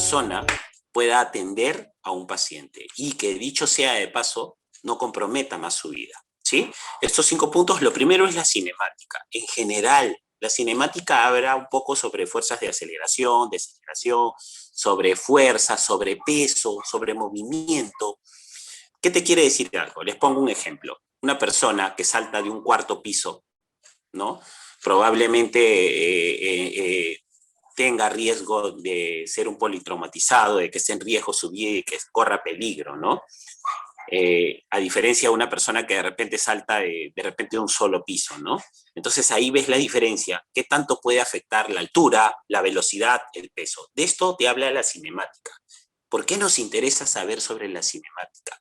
persona pueda atender a un paciente y que, dicho sea de paso, no comprometa más su vida, ¿sí? Estos 5 puntos, lo primero es la cinemática. En general, la cinemática habla un poco sobre fuerzas de aceleración, desaceleración, sobre fuerza, sobre peso, sobre movimiento. ¿Qué te quiere decir algo? Les pongo un ejemplo. Una persona que salta de un 4º piso, ¿no? Probablemente tenga riesgo de ser un politraumatizado, de que esté en riesgo su vida y que corra peligro, ¿no? A diferencia de una persona que de repente salta de repente de un solo piso, ¿no? Entonces ahí ves la diferencia, qué tanto puede afectar la altura, la velocidad, el peso. De esto te habla la cinemática. ¿Por qué nos interesa saber sobre la cinemática?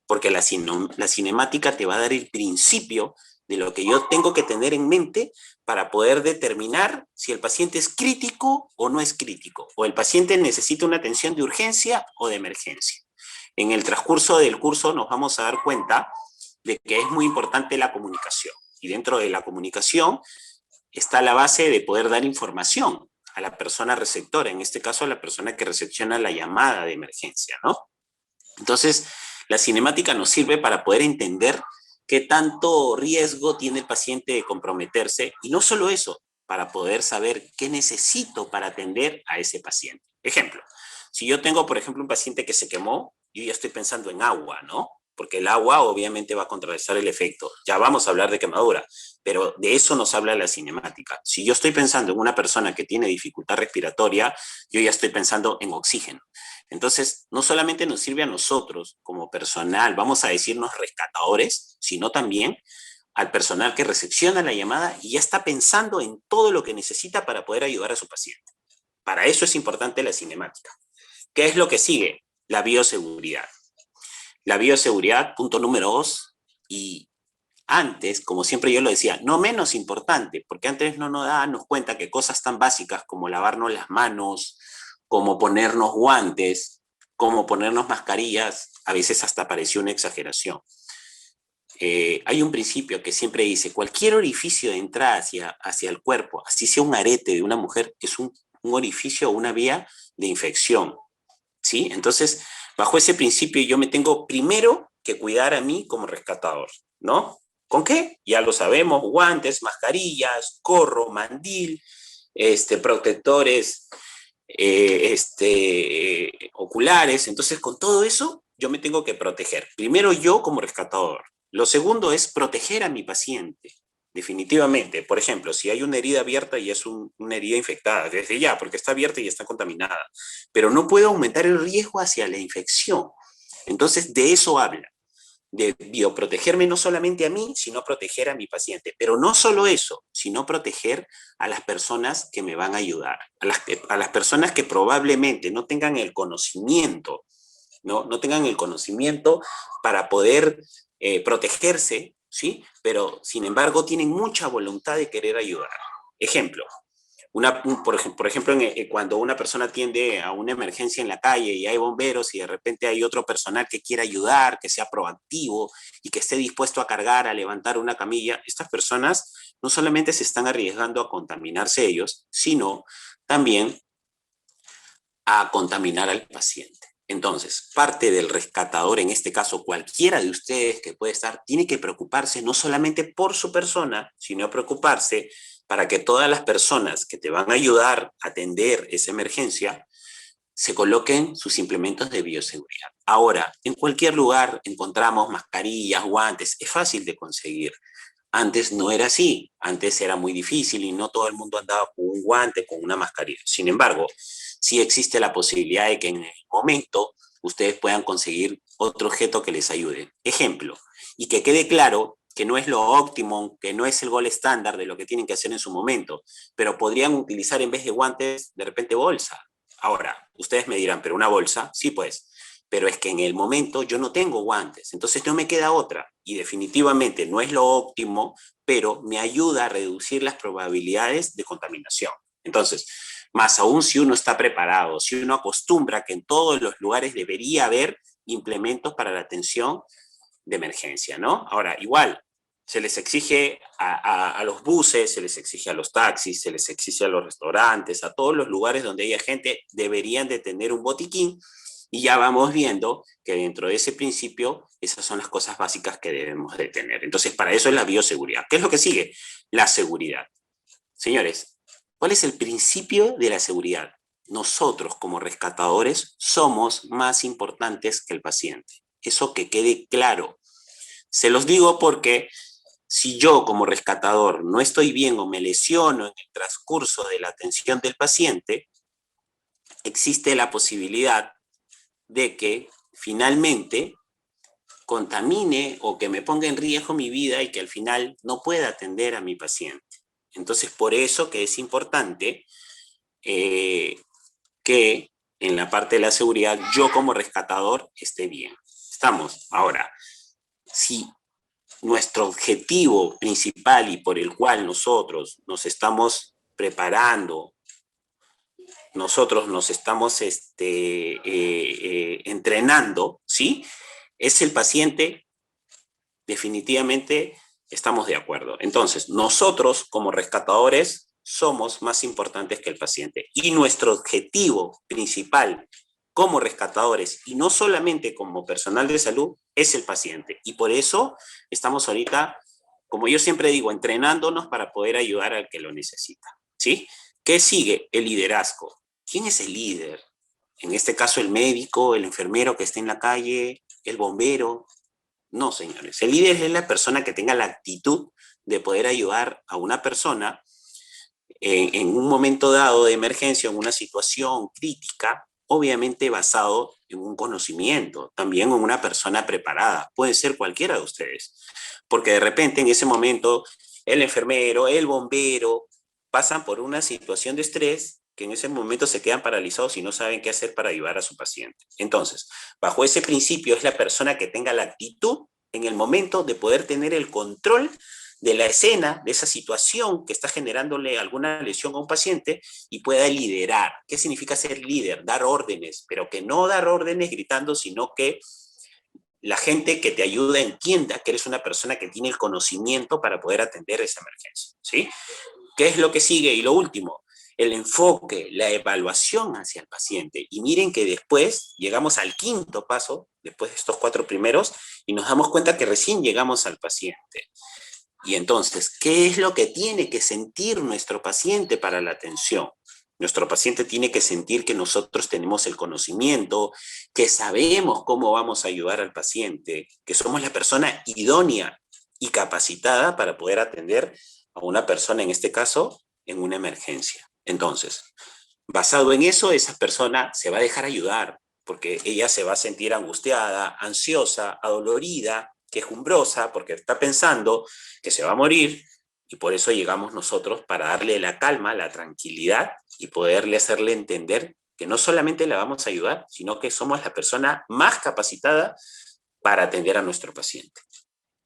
Porque la cinemática te va a dar el principio de lo que yo tengo que tener en mente para poder determinar si el paciente es crítico o no es crítico, o el paciente necesita una atención de urgencia o de emergencia. En el transcurso del curso nos vamos a dar cuenta de que es muy importante la comunicación. Y dentro de la comunicación está la base de poder dar información a la persona receptora, en este caso a la persona que recepciona la llamada de emergencia, ¿no? Entonces, la cinemática nos sirve para poder entender qué tanto riesgo tiene el paciente de comprometerse, y no solo eso, para poder saber qué necesito para atender a ese paciente. Ejemplo, si yo tengo, por ejemplo, un paciente que se quemó, yo ya estoy pensando en agua, ¿no? Porque el agua obviamente va a contrarrestar el efecto. Ya vamos a hablar de quemadura, pero de eso nos habla la cinemática. Si yo estoy pensando en una persona que tiene dificultad respiratoria, yo ya estoy pensando en oxígeno. Entonces, no solamente nos sirve a nosotros como personal, vamos a decirnos rescatadores, sino también al personal que recepciona la llamada y ya está pensando en todo lo que necesita para poder ayudar a su paciente. Para eso es importante la cinemática. ¿Qué es lo que sigue? La bioseguridad. La bioseguridad, punto número 2, y antes, como siempre yo lo decía, no menos importante, porque antes no nos dábamos cuenta que cosas tan básicas como lavarnos las manos, como ponernos guantes, como ponernos mascarillas, a veces hasta pareció una exageración. Hay un principio que siempre dice, cualquier orificio de entrada hacia el cuerpo, así sea un arete de una mujer, es un orificio o una vía de infección, ¿sí? Entonces, bajo ese principio yo me tengo primero que cuidar a mí como rescatador, ¿no? ¿Con qué? Ya lo sabemos, guantes, mascarillas, gorro, mandil, protectores, oculares. Entonces, con todo eso, yo me tengo que proteger. Primero yo como rescatador. Lo segundo es proteger a mi paciente. Definitivamente. Por ejemplo, si hay una herida abierta y es una herida infectada, desde ya, porque está abierta y está contaminada, pero no puedo aumentar el riesgo hacia la infección. Entonces, de eso habla, de bioprotegerme no solamente a mí, sino proteger a mi paciente. Pero no solo eso, sino proteger a las personas que me van a ayudar, a las personas que probablemente no tengan el conocimiento, no tengan el conocimiento para poder protegerse, ¿sí? Pero, sin embargo, tienen mucha voluntad de querer ayudar. Ejemplo, por ejemplo, cuando una persona atiende a una emergencia en la calle y hay bomberos y de repente hay otro personal que quiera ayudar, que sea proactivo y que esté dispuesto a cargar, a levantar una camilla, estas personas no solamente se están arriesgando a contaminarse ellos, sino también a contaminar al paciente. Entonces, parte del rescatador, en este caso cualquiera de ustedes que puede estar, tiene que preocuparse no solamente por su persona, sino preocuparse para que todas las personas que te van a ayudar a atender esa emergencia se coloquen sus implementos de bioseguridad. Ahora, en cualquier lugar encontramos mascarillas, guantes, es fácil de conseguir. Antes no era así, antes era muy difícil y no todo el mundo andaba con un guante, con una mascarilla. Sin embargo, sí existe la posibilidad de que en el momento ustedes puedan conseguir otro objeto que les ayude. Ejemplo, y que quede claro que no es lo óptimo, que no es el gol estándar de lo que tienen que hacer en su momento, pero podrían utilizar en vez de guantes, de repente bolsa. Ahora, ustedes me dirán, ¿pero una bolsa? Sí, pues, pero es que en el momento yo no tengo guantes, entonces no me queda otra, y definitivamente no es lo óptimo, pero me ayuda a reducir las probabilidades de contaminación. Entonces, más aún si uno está preparado, si uno acostumbra que en todos los lugares debería haber implementos para la atención de emergencia, ¿no? Ahora, igual, Se les exige a los buses, se les exige a los taxis, se les exige a los restaurantes, a todos los lugares donde haya gente, deberían de tener un botiquín, y ya vamos viendo que dentro de ese principio, esas son las cosas básicas que debemos de tener. Entonces, para eso es la bioseguridad. ¿Qué es lo que sigue? La seguridad. Señores, ¿cuál es el principio de la seguridad? Nosotros como rescatadores somos más importantes que el paciente. Eso que quede claro. Se los digo porque si yo como rescatador no estoy bien o me lesiono en el transcurso de la atención del paciente, existe la posibilidad de que finalmente contamine o que me ponga en riesgo mi vida y que al final no pueda atender a mi paciente. Entonces, por eso que es importante que en la parte de la seguridad yo como rescatador esté bien. Estamos. Ahora, si nuestro objetivo principal y por el cual nosotros nos estamos preparando, nosotros nos estamos entrenando, ¿sí? Es el paciente, definitivamente estamos de acuerdo. Entonces, nosotros como rescatadores somos más importantes que el paciente. Y nuestro objetivo principal como rescatadores, y no solamente como personal de salud, es el paciente. Y por eso estamos ahorita, como yo siempre digo, entrenándonos para poder ayudar al que lo necesita. ¿Sí? ¿Qué sigue? El liderazgo. ¿Quién es el líder? En este caso, el médico, el enfermero que esté en la calle, el bombero. No, señores. El líder es la persona que tenga la actitud de poder ayudar a una persona en un momento dado de emergencia, en una situación crítica, obviamente basado en un conocimiento, también en una persona preparada. Puede ser cualquiera de ustedes, porque de repente en ese momento el enfermero, el bombero, pasan por una situación de estrés que en ese momento se quedan paralizados y no saben qué hacer para ayudar a su paciente. Entonces, bajo ese principio es la persona que tenga la actitud en el momento de poder tener el control de la escena, de esa situación que está generándole alguna lesión a un paciente y pueda liderar. ¿Qué significa ser líder? Dar órdenes, pero que no dar órdenes gritando, sino que la gente que te ayuda entienda que eres una persona que tiene el conocimiento para poder atender esa emergencia, ¿sí? ¿Qué es lo que sigue? Y lo último, el enfoque, la evaluación hacia el paciente. Y miren que después llegamos al quinto paso, después de estos cuatro primeros, y nos damos cuenta que recién llegamos al paciente. Y entonces, ¿qué es lo que tiene que sentir nuestro paciente para la atención? Nuestro paciente tiene que sentir que nosotros tenemos el conocimiento, que sabemos cómo vamos a ayudar al paciente, que somos la persona idónea y capacitada para poder atender a una persona, en este caso, en una emergencia. Entonces, basado en eso, esa persona se va a dejar ayudar, porque ella se va a sentir angustiada, ansiosa, adolorida, quejumbrosa, porque está pensando que se va a morir, y por eso llegamos nosotros para darle la calma, la tranquilidad y poderle hacerle entender que no solamente la vamos a ayudar, sino que somos la persona más capacitada para atender a nuestro paciente.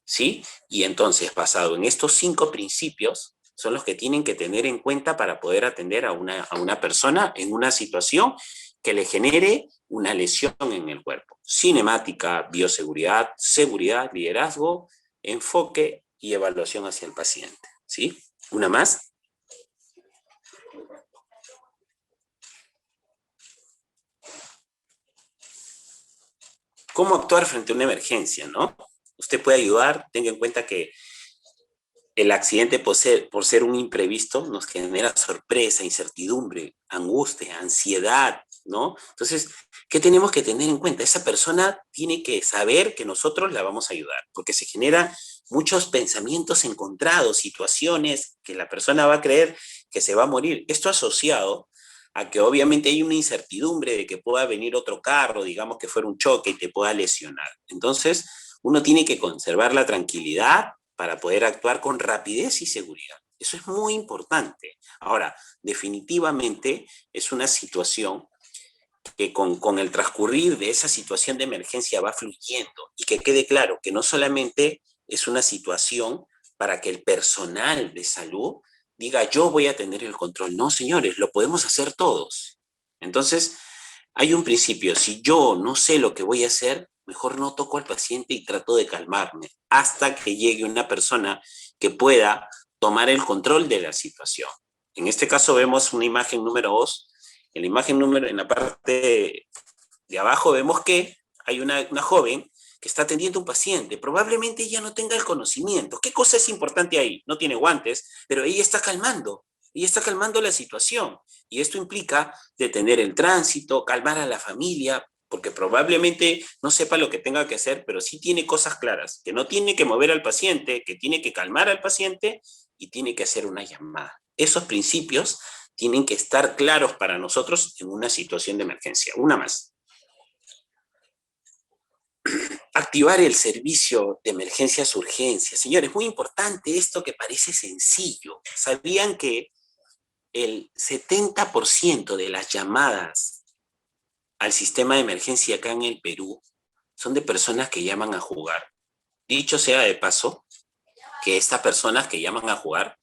¿Sí? Y entonces, basado en estos 5 principios, son los que tienen que tener en cuenta para poder atender a una persona en una situación que le genere una lesión en el cuerpo. Cinemática, bioseguridad, seguridad, liderazgo, enfoque y evaluación hacia el paciente. ¿Sí? ¿Una más? ¿Cómo actuar frente a una emergencia, no? Usted puede ayudar, tenga en cuenta que el accidente por ser un imprevisto nos genera sorpresa, incertidumbre, angustia, ansiedad, ¿no? Entonces, ¿qué tenemos que tener en cuenta? Esa persona tiene que saber que nosotros la vamos a ayudar, porque se generan muchos pensamientos encontrados, situaciones que la persona va a creer que se va a morir. Esto asociado a que obviamente hay una incertidumbre de que pueda venir otro carro, digamos que fuera un choque y te pueda lesionar. Entonces, uno tiene que conservar la tranquilidad para poder actuar con rapidez y seguridad. Eso es muy importante. Ahora, definitivamente es una situación que con el transcurrir de esa situación de emergencia va fluyendo, y que quede claro que no solamente es una situación para que el personal de salud diga yo voy a tener el control. No, señores, lo podemos hacer todos. Entonces, hay un principio: si yo no sé lo que voy a hacer, mejor no toco al paciente y trato de calmarme hasta que llegue una persona que pueda tomar el control de la situación. En este caso vemos una imagen número 2. En la imagen en la parte de abajo vemos que hay una joven que está atendiendo a un paciente. Probablemente ella no tenga el conocimiento. ¿Qué cosa es importante ahí? No tiene guantes, pero ella está calmando. Ella está calmando la situación. Y esto implica detener el tránsito, calmar a la familia, porque probablemente no sepa lo que tenga que hacer, pero sí tiene cosas claras, que no tiene que mover al paciente, que tiene que calmar al paciente y tiene que hacer una llamada. Esos principios tienen que estar claros para nosotros en una situación de emergencia. Una más. Activar el servicio de emergencias urgencias. Señores, muy importante esto que parece sencillo. ¿Sabían que el 70% de las llamadas al sistema de emergencia acá en el Perú son de personas que llaman a jugar? Dicho sea de paso, que estas personas que llaman a jugar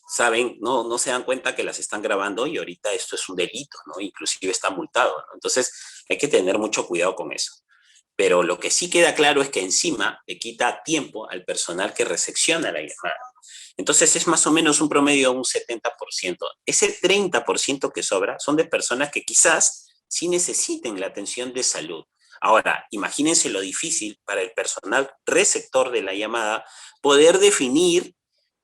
saben, no se dan cuenta que las están grabando y ahorita esto es un delito, ¿no? Inclusive está multado, ¿no? Entonces hay que tener mucho cuidado con eso. Pero lo que sí queda claro es que encima le quita tiempo al personal que recepciona la llamada. Entonces es más o menos un promedio de un 70%. Ese 30% que sobra son de personas que quizás sí necesiten la atención de salud. Ahora, imagínense lo difícil para el personal receptor de la llamada poder definir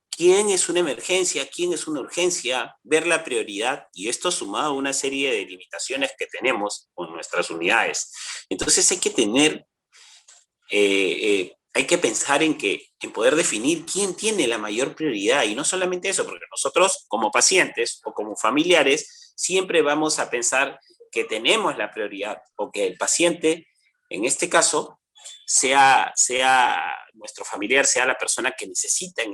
quién es una emergencia, quién es una urgencia, ver la prioridad, y esto sumado a una serie de limitaciones que tenemos con nuestras unidades. Entonces hay que pensar en poder definir quién tiene la mayor prioridad, y no solamente eso, porque nosotros como pacientes o como familiares siempre vamos a pensar que tenemos la prioridad o que el paciente, en este caso, sea nuestro familiar, sea la persona que necesita en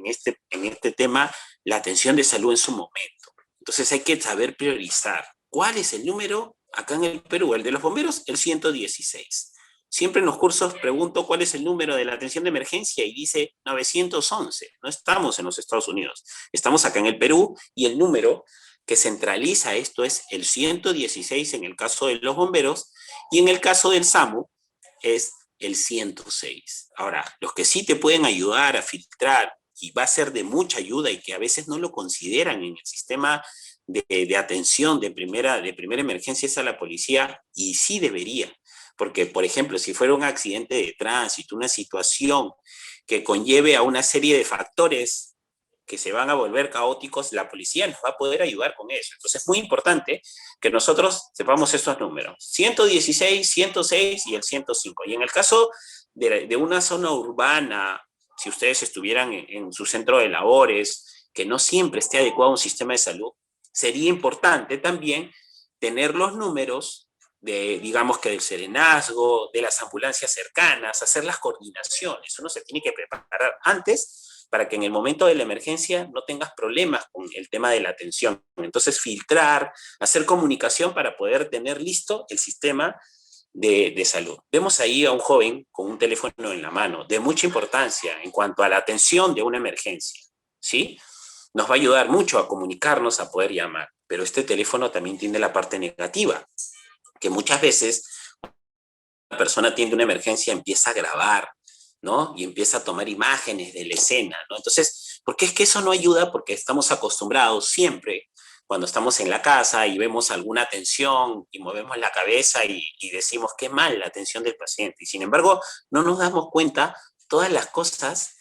este tema la atención de salud en su momento. Entonces hay que saber priorizar. ¿Cuál es el número acá en el Perú? El de los bomberos, el 116. Siempre en los cursos pregunto cuál es el número de la atención de emergencia y dice 911. No estamos en los Estados Unidos, estamos acá en el Perú, y el número que centraliza esto es el 116 en el caso de los bomberos, y en el caso del SAMU es el 106. Ahora, los que sí te pueden ayudar a filtrar, y va a ser de mucha ayuda y que a veces no lo consideran en el sistema de atención de primera emergencia, es a la policía, y sí debería. Porque, por ejemplo, si fuera un accidente de tránsito, una situación que conlleve a una serie de factores que se van a volver caóticos, la policía nos va a poder ayudar con eso. Entonces es muy importante que nosotros sepamos estos números: 116, 106 y el 105. Y en el caso de una zona urbana, si ustedes estuvieran en su centro de labores, que no siempre esté adecuado a un sistema de salud, sería importante también tener los números digamos que del serenazgo, de las ambulancias cercanas, hacer las coordinaciones. Uno se tiene que preparar antes para que en el momento de la emergencia no tengas problemas con el tema de la atención. Entonces, filtrar, hacer comunicación para poder tener listo el sistema de salud. Vemos ahí a un joven con un teléfono en la mano, de mucha importancia en cuanto a la atención de una emergencia, ¿sí? Nos va a ayudar mucho a comunicarnos, a poder llamar, pero este teléfono también tiene la parte negativa, que muchas veces la persona tiene una emergencia, empieza a grabar, ¿no? Y empieza a tomar imágenes de la escena, ¿no? Entonces, ¿por qué es que eso no ayuda? Porque estamos acostumbrados siempre, cuando estamos en la casa y vemos alguna atención y movemos la cabeza y decimos qué mal la atención del paciente. Y sin embargo, no nos damos cuenta todas las cosas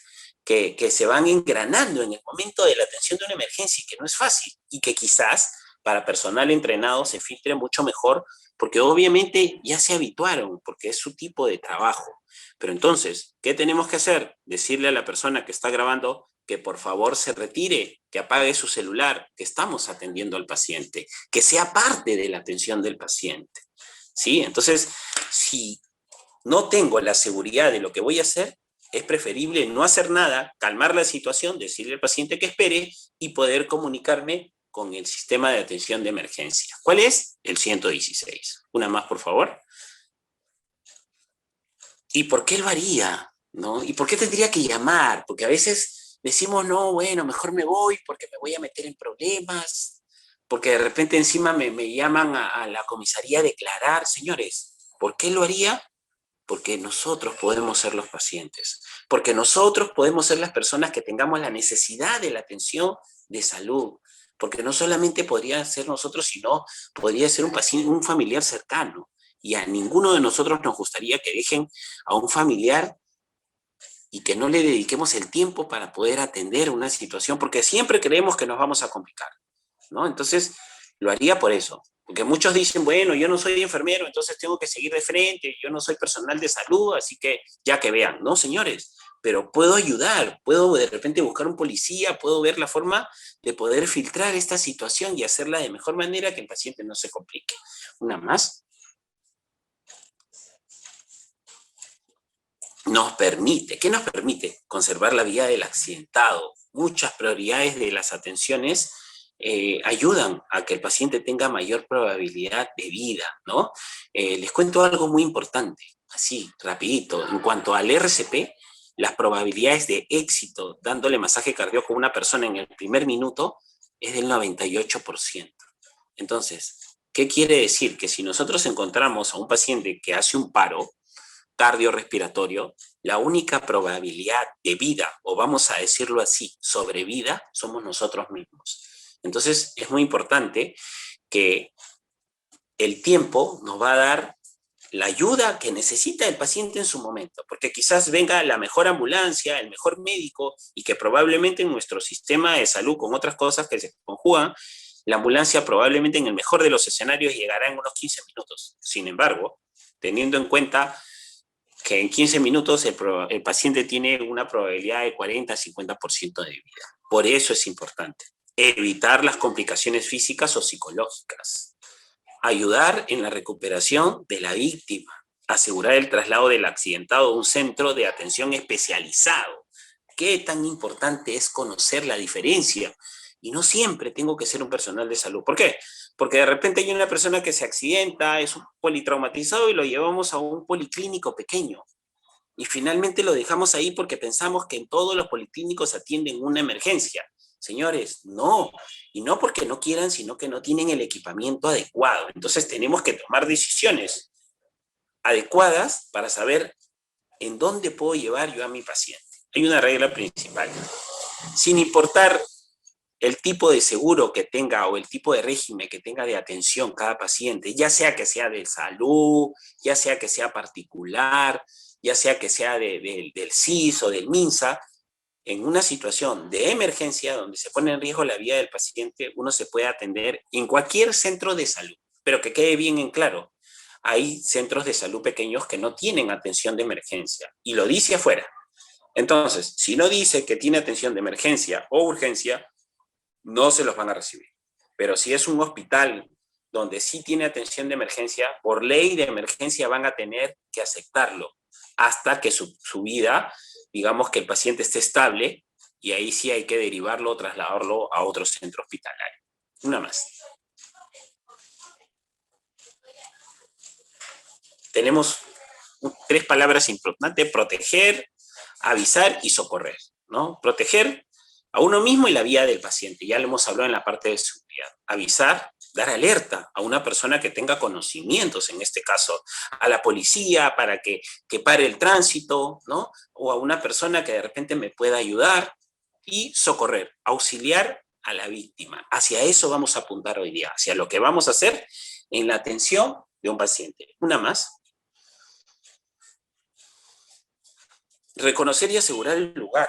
que se van engranando en el momento de la atención de una emergencia, y que no es fácil, y que quizás para personal entrenado se filtre mucho mejor, porque obviamente ya se habituaron, porque es su tipo de trabajo. Pero entonces, ¿qué tenemos que hacer? Decirle a la persona que está grabando que por favor se retire, que apague su celular, que estamos atendiendo al paciente, que sea parte de la atención del paciente. ¿Sí? Entonces, si no tengo la seguridad de lo que voy a hacer, es preferible no hacer nada, calmar la situación, decirle al paciente que espere y poder comunicarme con el sistema de atención de emergencia. ¿Cuál es? El 116. Una más, por favor. ¿Y por qué lo haría? ¿No? ¿Y por qué tendría que llamar? Porque a veces decimos, no, bueno, mejor me voy porque me voy a meter en problemas, porque de repente encima me llaman a la comisaría a declarar. Señores, ¿por qué lo haría? Porque nosotros podemos ser los pacientes, porque nosotros podemos ser las personas que tengamos la necesidad de la atención de salud, porque no solamente podría ser nosotros, sino podría ser un paciente, un familiar cercano, y a ninguno de nosotros nos gustaría que dejen a un familiar y que no le dediquemos el tiempo para poder atender una situación, porque siempre creemos que nos vamos a complicar, ¿no? Entonces, lo haría por eso. Porque muchos dicen, bueno, yo no soy enfermero, entonces tengo que seguir de frente, yo no soy personal de salud, así que ya que vean. No, señores, pero puedo ayudar, puedo de repente buscar un policía, puedo ver la forma de poder filtrar esta situación y hacerla de mejor manera que el paciente no se complique. Una más. Nos permite, ¿qué nos permite? Conservar la vida del accidentado. Muchas prioridades de las atenciones ayudan a que el paciente tenga mayor probabilidad de vida, ¿no? Les cuento algo muy importante, así, rapidito. En cuanto al RCP, las probabilidades de éxito dándole masaje cardíaco a una persona en el primer minuto es del 98%. Entonces, ¿qué quiere decir? Que si nosotros encontramos a un paciente que hace un paro cardiorrespiratorio, la única probabilidad de vida, o vamos a decirlo así, sobrevida, somos nosotros mismos. Entonces, es muy importante que el tiempo nos va a dar la ayuda que necesita el paciente en su momento, porque quizás venga la mejor ambulancia, el mejor médico, y que probablemente en nuestro sistema de salud, con otras cosas que se conjugan, la ambulancia probablemente en el mejor de los escenarios llegará en unos 15 minutos. Sin embargo, teniendo en cuenta que en 15 minutos el paciente tiene una probabilidad de 40-50% de vida. Por eso es importante evitar las complicaciones físicas o psicológicas, ayudar en la recuperación de la víctima, asegurar el traslado del accidentado a un centro de atención especializado. ¿Qué tan importante es conocer la diferencia? Y no siempre tengo que ser un personal de salud. ¿Por qué? Porque de repente hay una persona que se accidenta, es un politraumatizado y lo llevamos a un policlínico pequeño. Y finalmente lo dejamos ahí porque pensamos que en todos los policlínicos atienden una emergencia. Señores, no. Y no porque no quieran, sino que no tienen el equipamiento adecuado. Entonces tenemos que tomar decisiones adecuadas para saber en dónde puedo llevar yo a mi paciente. Hay una regla principal. Sin importar el tipo de seguro que tenga o el tipo de régimen que tenga de atención cada paciente, ya sea que sea de salud, ya sea que sea particular, ya sea que sea del CIS o del MINSA, en una situación de emergencia donde se pone en riesgo la vida del paciente, uno se puede atender en cualquier centro de salud, pero que quede bien en claro. Hay centros de salud pequeños que no tienen atención de emergencia y lo dice afuera. Entonces, si no dice que tiene atención de emergencia o urgencia, no se los van a recibir. Pero si es un hospital donde sí tiene atención de emergencia, por ley de emergencia van a tener que aceptarlo hasta que su vida, digamos que el paciente esté estable, y ahí sí hay que derivarlo o trasladarlo a otro centro hospitalario. Una más. Tenemos 3 palabras importantes: proteger, avisar y socorrer, ¿no? Proteger a uno mismo y la vida del paciente. Ya lo hemos hablado en la parte de seguridad. Avisar, dar alerta a una persona que tenga conocimientos, en este caso a la policía para que pare el tránsito, ¿no? O a una persona que de repente me pueda ayudar. Y socorrer, auxiliar a la víctima. Hacia eso vamos a apuntar hoy día, hacia lo que vamos a hacer en la atención de un paciente. Una más. Reconocer y asegurar el lugar,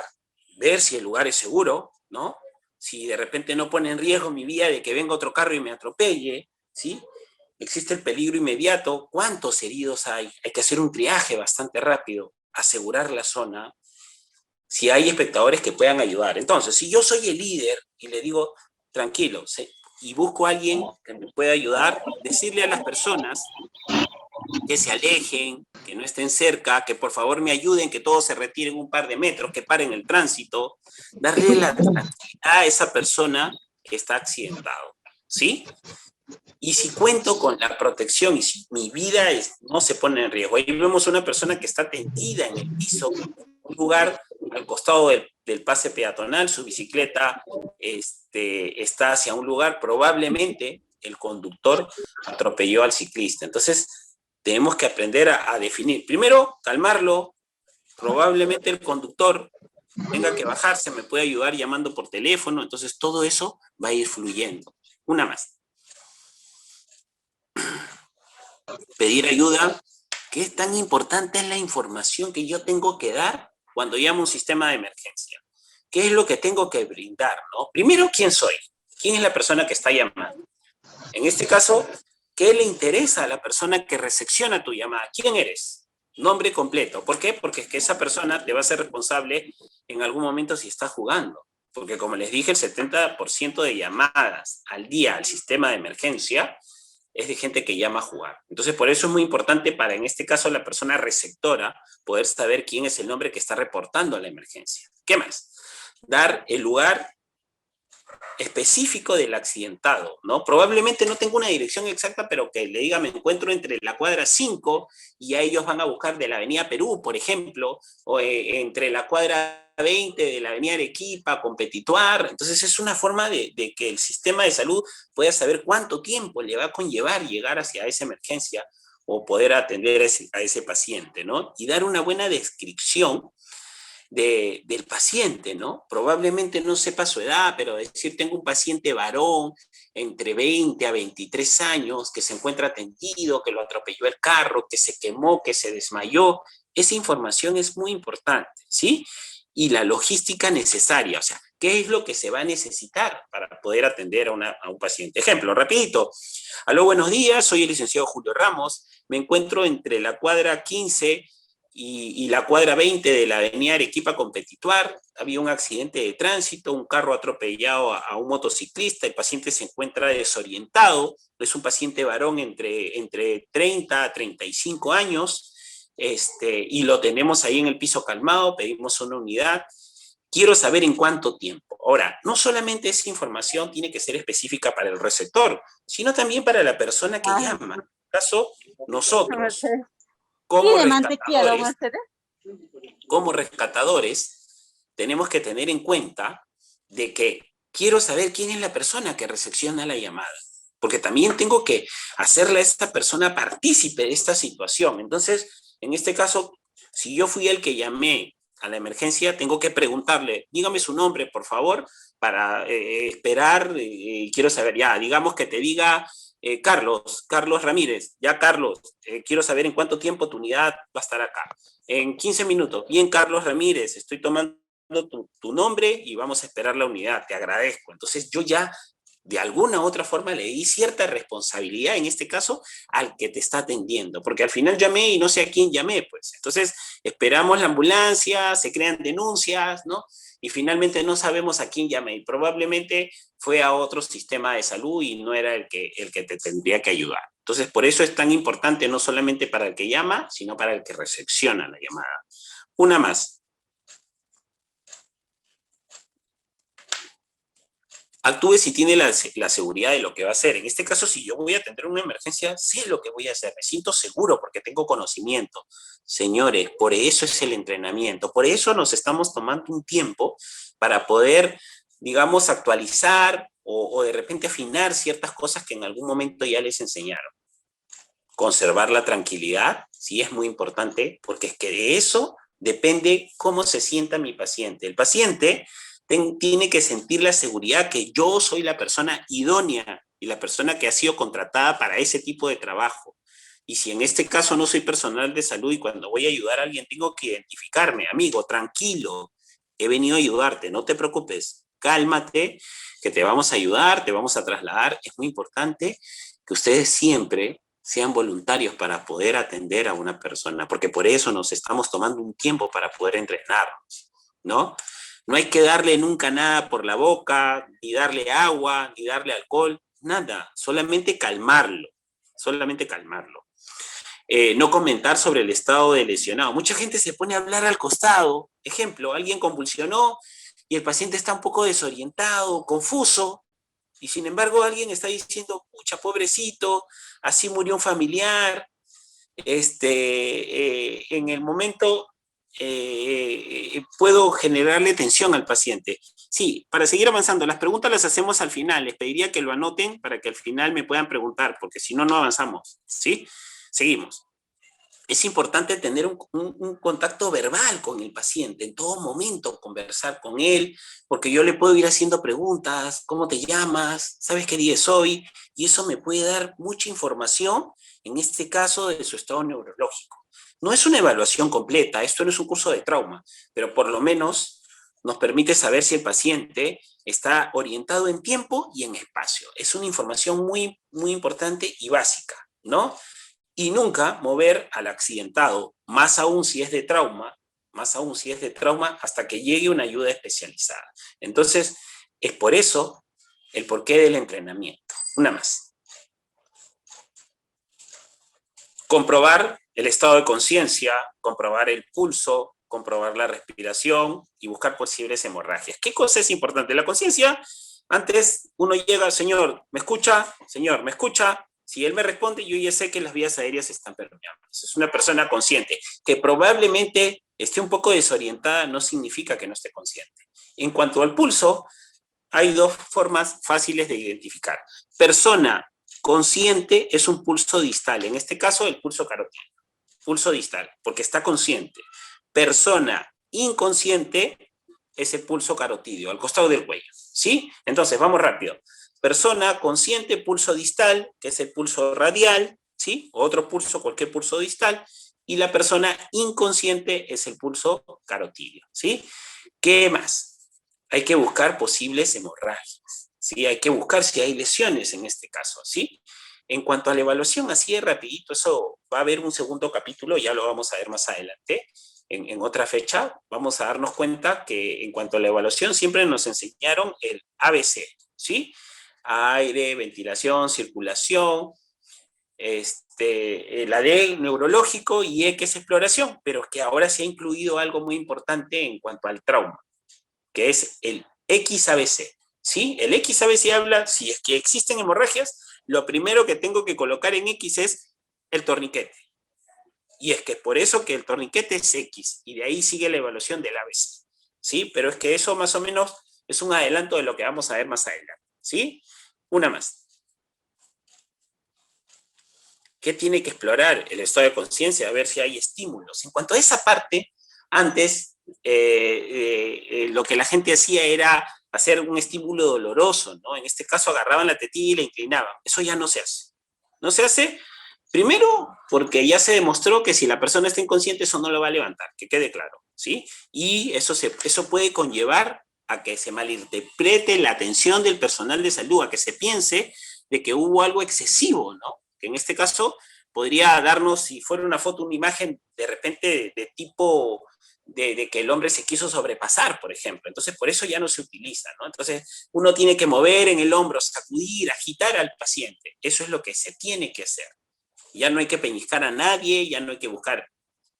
ver si el lugar es seguro, ¿no? Si de repente no pone en riesgo mi vida de que venga otro carro y me atropelle, ¿sí? Existe el peligro inmediato, ¿cuántos heridos hay? Hay que hacer un triaje bastante rápido, asegurar la zona, si hay espectadores que puedan ayudar. Entonces, si yo soy el líder y le digo, tranquilo, ¿sí? Y busco a alguien que me pueda ayudar, decirle a las personas que se alejen, que no estén cerca, que por favor me ayuden, que todos se retiren un par de metros, que paren el tránsito, darle la tranquilidad a esa persona que está accidentado, ¿sí? Y si cuento con la protección y si mi vida no se pone en riesgo, ahí vemos una persona que está tendida en el piso, un lugar al costado del pase peatonal, su bicicleta está hacia un lugar, probablemente el conductor atropelló al ciclista. Entonces, tenemos que aprender a definir. Primero, calmarlo. Probablemente el conductor tenga que bajarse, me puede ayudar llamando por teléfono, entonces todo eso va a ir fluyendo. Una más. Pedir ayuda. ¿Qué tan importante es la información que yo tengo que dar cuando llamo a un sistema de emergencia? ¿Qué es lo que tengo que brindar, ¿no? Primero, ¿quién soy? ¿Quién es la persona que está llamando? En este caso, ¿qué le interesa a la persona que recepciona tu llamada? ¿Quién eres? Nombre completo. ¿Por qué? Porque es que esa persona te va a ser responsable en algún momento si está jugando. Porque como les dije, el 70% de llamadas al día al sistema de emergencia es de gente que llama a jugar. Entonces, por eso es muy importante para, en este caso, la persona receptora, poder saber quién es el nombre que está reportando la emergencia. ¿Qué más? Dar el lugar específico del accidentado, ¿no? Probablemente no tengo una dirección exacta, pero que le diga, me encuentro entre la cuadra 5 y a ellos van a buscar de la avenida Perú, por ejemplo, o entre la cuadra 20 de la avenida Arequipa, Competituar. Entonces es una forma de que el sistema de salud pueda saber cuánto tiempo le va a conllevar llegar hacia esa emergencia o poder atender a ese paciente, ¿no? Y dar una buena descripción del paciente, ¿no? Probablemente no sepa su edad, pero decir, tengo un paciente varón entre 20 a 23 años que se encuentra atendido, que lo atropelló el carro, que se quemó, que se desmayó. Esa información es muy importante, ¿sí? Y la logística necesaria, o sea, ¿qué es lo que se va a necesitar para poder atender a un paciente? Ejemplo, rapidito. Aló, buenos días, soy el licenciado Julio Ramos, me encuentro entre la cuadra 15 y la cuadra 20 de la avenida Arequipa Competituar. Había un accidente de tránsito, un carro atropellado a un motociclista, el paciente se encuentra desorientado, es un paciente varón entre 30 a 35 años, y lo tenemos ahí en el piso calmado, pedimos una unidad. Quiero saber en cuánto tiempo. Ahora, no solamente esa información tiene que ser específica para el receptor, sino también para la persona que llama. En este caso, nosotros, como ¿Tiene mantequilla la rescatadores, Mercedes? como rescatadores, tenemos que tener en cuenta de que quiero saber quién es la persona que recepciona la llamada, porque también tengo que hacerle a esta persona partícipe de esta situación. Entonces, en este caso, si yo fui el que llamé a la emergencia, tengo que preguntarle, dígame su nombre, por favor, para esperar, quiero saber, ya, digamos que te diga Carlos Ramírez, ya Carlos, quiero saber en cuánto tiempo tu unidad va a estar acá. En 15 minutos. Bien, Carlos Ramírez, estoy tomando tu nombre y vamos a esperar la unidad, te agradezco. Entonces yo ya de alguna u otra forma le di cierta responsabilidad, en este caso, al que te está atendiendo, porque al final llamé y no sé a quién llamé, pues. Entonces esperamos la ambulancia, se crean denuncias, ¿no? Y finalmente no sabemos a quién llamé y probablemente fue a otro sistema de salud y no era el que te tendría que ayudar. Entonces, por eso es tan importante no solamente para el que llama, sino para el que recepciona la llamada. Una más. Actúe si tiene la seguridad de lo que va a hacer. En este caso, si yo voy a atender una emergencia, sé lo que voy a hacer, me siento seguro porque tengo conocimiento. Señores, por eso es el entrenamiento, por eso nos estamos tomando un tiempo para poder, digamos, actualizar o de repente afinar ciertas cosas que en algún momento ya les enseñaron. Conservar la tranquilidad, sí es muy importante, porque es que de eso depende cómo se sienta mi paciente. El paciente tiene que sentir la seguridad que yo soy la persona idónea y la persona que ha sido contratada para ese tipo de trabajo. Y si en este caso no soy personal de salud y cuando voy a ayudar a alguien tengo que identificarme, amigo, tranquilo, he venido a ayudarte, no te preocupes, cálmate, que te vamos a ayudar, te vamos a trasladar. Es muy importante que ustedes siempre sean voluntarios para poder atender a una persona, porque por eso nos estamos tomando un tiempo para poder entrenarnos, ¿no? No hay que darle nunca nada por la boca, ni darle agua, ni darle alcohol, nada, solamente calmarlo, solamente calmarlo. No comentar sobre el estado de lesionado. Mucha gente se pone a hablar al costado. Ejemplo, alguien convulsionó y el paciente está un poco desorientado, confuso, y sin embargo alguien está diciendo, pucha, pobrecito, así murió un familiar, en el momento puedo generarle tensión al paciente. Sí, para seguir avanzando, las preguntas las hacemos al final. Les pediría que lo anoten para que al final me puedan preguntar, porque si no, no avanzamos. ¿Sí? Seguimos. es importante tener un contacto verbal con el paciente, en todo momento conversar con él, porque yo le puedo ir haciendo preguntas, ¿cómo te llamas? ¿Sabes qué día es hoy? Y eso me puede dar mucha información, en este caso, de su estado neurológico. No es una evaluación completa, esto no es un curso de trauma, pero por lo menos nos permite saber si el paciente está orientado en tiempo y en espacio. Es una información muy, muy importante y básica, ¿no? Y nunca mover al accidentado, más aún si es de trauma, más aún si es de trauma, hasta que llegue una ayuda especializada. Entonces, es por eso el porqué del entrenamiento. Una más. Comprobar el estado de conciencia, comprobar el pulso, comprobar la respiración y buscar posibles hemorragias. ¿Qué cosa es importante? La conciencia, antes uno llega, señor, ¿me escucha? Señor, ¿me escucha? Si él me responde, yo ya sé que las vías aéreas están permeables. Es una persona consciente, que probablemente esté un poco desorientada, no significa que no esté consciente. En cuanto al pulso, hay dos formas fáciles de identificar. Persona consciente es un pulso distal, en este caso el pulso carotídeo, pulso distal, porque está consciente. Persona inconsciente es el pulso carotídeo, al costado del cuello, ¿sí? Entonces, vamos rápido. Persona consciente, pulso distal, que es el pulso radial, ¿sí? Otro pulso, cualquier pulso distal, y la persona inconsciente es el pulso carotídeo, ¿sí? ¿Qué más? Hay que buscar posibles hemorragias, ¿sí? Hay que buscar si hay lesiones en este caso, ¿sí? En cuanto a la evaluación, así de rapidito, eso va a haber un segundo capítulo, ya lo vamos a ver más adelante, en otra fecha, vamos a darnos cuenta que en cuanto a la evaluación siempre nos enseñaron el ABC, ¿sí? Aire, ventilación, circulación, el AD neurológico y E que es exploración, pero que ahora se ha incluido algo muy importante en cuanto al trauma, que es el XABC, ¿sí? El XABC habla, si es que existen hemorragias, lo primero que tengo que colocar en X es el torniquete. Y es que por eso que el torniquete es X, y de ahí sigue la evaluación del ABC, ¿sí? Pero es que eso más o menos es un adelanto de lo que vamos a ver más adelante, ¿sí? Una más. ¿Qué tiene que explorar el estado de conciencia? A ver si hay estímulos. En cuanto a esa parte, antes lo que la gente hacía era hacer un estímulo doloroso, ¿no? En este caso agarraban la tetilla y la inclinaban. Eso ya no se hace. No se hace, primero, porque ya se demostró que si la persona está inconsciente, eso no lo va a levantar, que quede claro, ¿sí? Y eso puede conllevar a que se malinterprete la atención del personal de salud, a que se piense de que hubo algo excesivo, ¿no? Que en este caso podría darnos, si fuera una foto, una imagen de repente de tipo de que el hombre se quiso sobrepasar, por ejemplo. Entonces, por eso ya no se utiliza, ¿no? Entonces, uno tiene que mover en el hombro, sacudir, agitar al paciente. Eso es lo que se tiene que hacer. Ya no hay que pellizcar a nadie, ya no hay que buscar.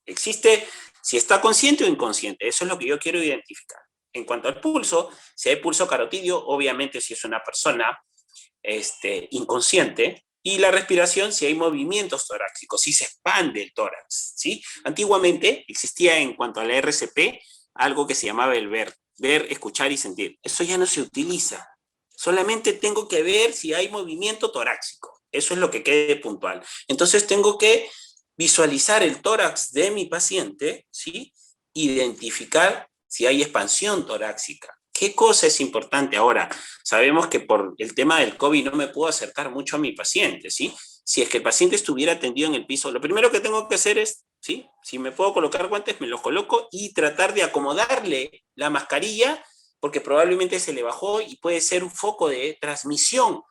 Existe si está consciente o inconsciente. Eso es lo que yo quiero identificar. En cuanto al pulso, si hay pulso carotidio, obviamente si es una persona inconsciente, y la respiración si hay movimientos torácicos, si se expande el tórax, ¿sí? Antiguamente existía en cuanto a la RCP algo que se llamaba el ver, escuchar y sentir. Eso ya no se utiliza. Solamente tengo que ver si hay movimiento torácico. Eso es lo que quede puntual. Entonces tengo que visualizar el tórax de mi paciente, ¿sí? Identificar si hay expansión torácica. ¿Qué cosa es importante ahora? Sabemos que por el tema del COVID no me puedo acercar mucho a mi paciente, ¿sí? Si es que el paciente estuviera tendido en el piso, lo primero que tengo que hacer es, ¿sí? Si me puedo colocar guantes, me los coloco y tratar de acomodarle la mascarilla, porque probablemente se le bajó y puede ser un foco de transmisión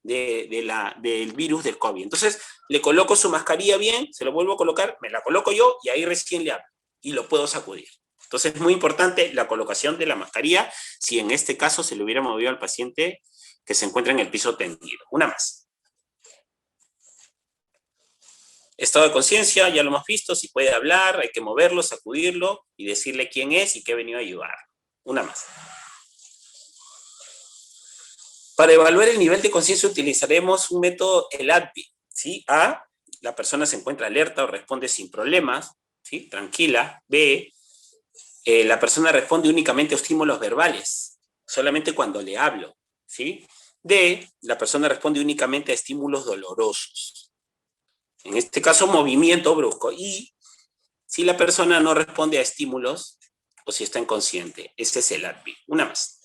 del virus del COVID. Entonces, le coloco su mascarilla bien, se lo vuelvo a colocar, me la coloco yo y ahí recién le hablo y lo puedo sacudir. Entonces es muy importante la colocación de la mascarilla si en este caso se le hubiera movido al paciente que se encuentra en el piso tendido. Una más. Estado de conciencia, ya lo hemos visto, si puede hablar, hay que moverlo, sacudirlo y decirle quién es y qué ha venido a ayudar. Una más. Para evaluar el nivel de conciencia utilizaremos un método, el ADVI, ¿sí? A, la persona se encuentra alerta o responde sin problemas, ¿sí? Tranquila. B, la persona responde únicamente a estímulos verbales, solamente cuando le hablo, ¿sí? D, la persona responde únicamente a estímulos dolorosos. En este caso, movimiento brusco. Y si la persona no responde a estímulos o si está inconsciente. Ese es el ADVI. Una más.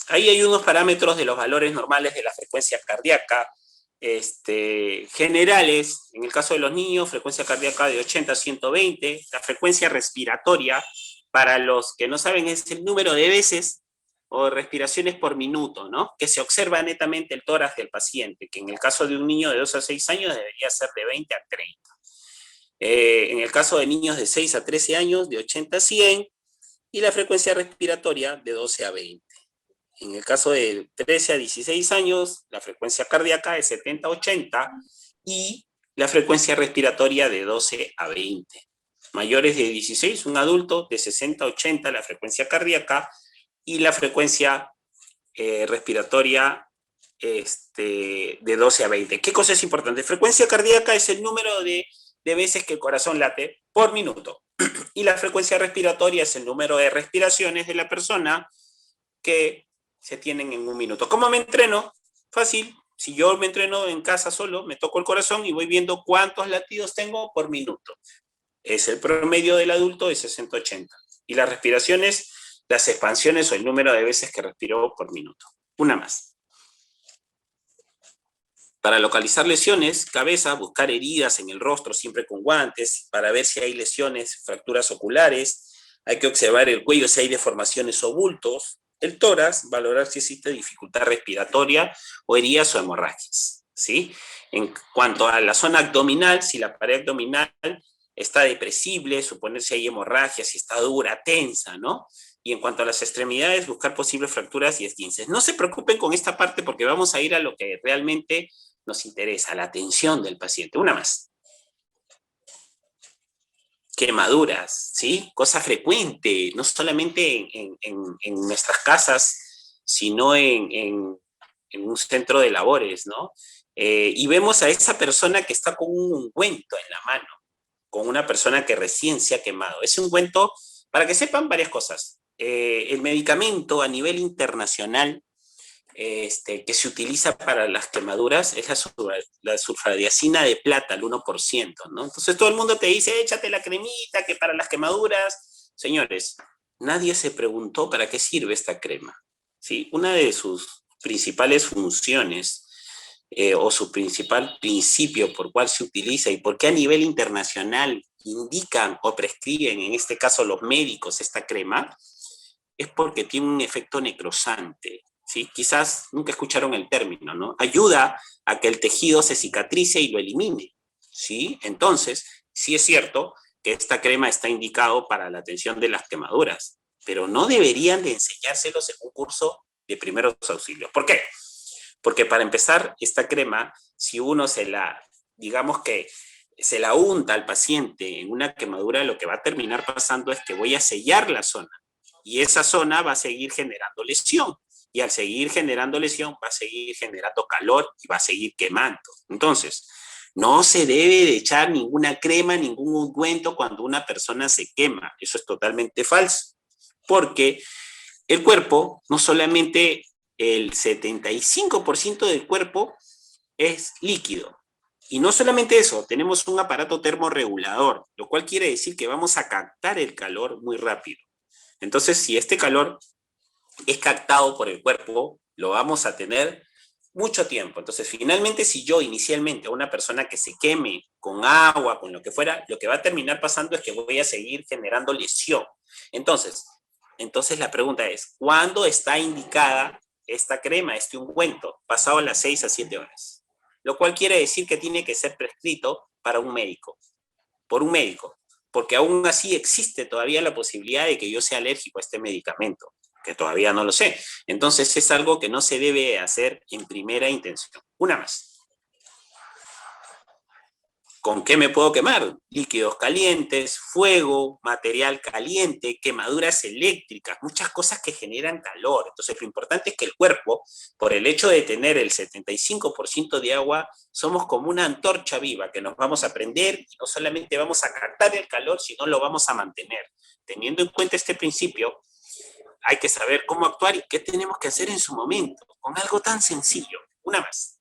Ahí hay unos parámetros de los valores normales de la frecuencia cardíaca, generales. En el caso de los niños, frecuencia cardíaca de 80 a 120. La frecuencia respiratoria, para los que no saben, es el número de veces o respiraciones por minuto, ¿no? Que se observa netamente el tórax del paciente, que en el caso de un niño de 2 a 6 años debería ser de 20 a 30. En el caso de niños de 6 a 13 años, de 80 a 100, y la frecuencia respiratoria de 12 a 20. En el caso de 13 a 16 años, la frecuencia cardíaca es 70 a 80 y la frecuencia respiratoria de 12 a 20. Mayores de 16, un adulto de 60 a 80, la frecuencia cardíaca y la frecuencia respiratoria de 12 a 20. ¿Qué cosa es importante? Frecuencia cardíaca es el número de veces que el corazón late por minuto. Y la frecuencia respiratoria es el número de respiraciones de la persona que se tienen en un minuto. ¿Cómo me entreno? Fácil. Si yo me entreno en casa solo, me toco el corazón y voy viendo cuántos latidos tengo por minuto. Es el promedio del adulto de 60-80. Y las respiraciones, las expansiones o el número de veces que respiró por minuto. Una más. Para localizar lesiones, cabeza, buscar heridas en el rostro siempre con guantes, para ver si hay lesiones, fracturas oculares, hay que observar el cuello si hay deformaciones o bultos, el tórax, valorar si existe dificultad respiratoria o heridas o hemorragias, ¿sí? En cuanto a la zona abdominal, si la pared abdominal está depresible, suponer si hay hemorragia, si está dura, tensa, ¿no? Y en cuanto a las extremidades, buscar posibles fracturas y esguinces. No se preocupen con esta parte porque vamos a ir a lo que realmente nos interesa, la atención del paciente. Una más. Quemaduras, ¿sí? Cosa frecuente, no solamente en nuestras casas, sino en un centro de labores, ¿no? Y vemos a esa persona que está con un ungüento en la mano, con una persona que recién se ha quemado. Ese ungüento, para que sepan varias cosas, el medicamento a nivel internacional que se utiliza para las quemaduras es la sulfadiazina de plata, el 1%, ¿no? Entonces todo el mundo te dice, échate la cremita que para las quemaduras. Señores, nadie se preguntó para qué sirve esta crema, ¿sí? Una de sus principales funciones o su principal principio por cual se utiliza y por qué a nivel internacional indican o prescriben, en este caso los médicos, esta crema, es porque tiene un efecto necrosante. ¿Sí? Quizás nunca escucharon el término, ¿no? Ayuda a que el tejido se cicatrice y lo elimine, ¿sí? Entonces, sí es cierto que esta crema está indicado para la atención de las quemaduras, pero no deberían de enseñárselos en un curso de primeros auxilios. ¿Por qué? Porque para empezar, esta crema, si uno digamos que se la unta al paciente en una quemadura, lo que va a terminar pasando es que voy a sellar la zona y esa zona va a seguir generando lesión. Y al seguir generando lesión, va a seguir generando calor y va a seguir quemando. Entonces, no se debe de echar ninguna crema, ningún ungüento cuando una persona se quema. Eso es totalmente falso. Porque el cuerpo, no solamente el 75% del cuerpo es líquido. Y no solamente eso, tenemos un aparato termorregulador, lo cual quiere decir que vamos a captar el calor muy rápido. Entonces, si este calor es captado por el cuerpo, lo vamos a tener mucho tiempo. Entonces, finalmente, si yo inicialmente a una persona que se queme con agua, con lo que fuera, lo que va a terminar pasando es que voy a seguir generando lesión. Entonces la pregunta es, ¿cuándo está indicada esta crema, este ungüento? Pasado las 6 a 7 horas. Lo cual quiere decir que tiene que ser prescrito para un médico, por un médico, porque aún así existe todavía la posibilidad de que yo sea alérgico a este medicamento, que todavía no lo sé. Entonces es algo que no se debe hacer en primera intención. Una más. ¿Con qué me puedo quemar? Líquidos calientes, fuego, material caliente, quemaduras eléctricas, muchas cosas que generan calor. Entonces lo importante es que el cuerpo, por el hecho de tener el 75% de agua, somos como una antorcha viva que nos vamos a prender y no solamente vamos a captar el calor, sino lo vamos a mantener. Teniendo en cuenta este principio, hay que saber cómo actuar y qué tenemos que hacer en su momento, con algo tan sencillo. Una más.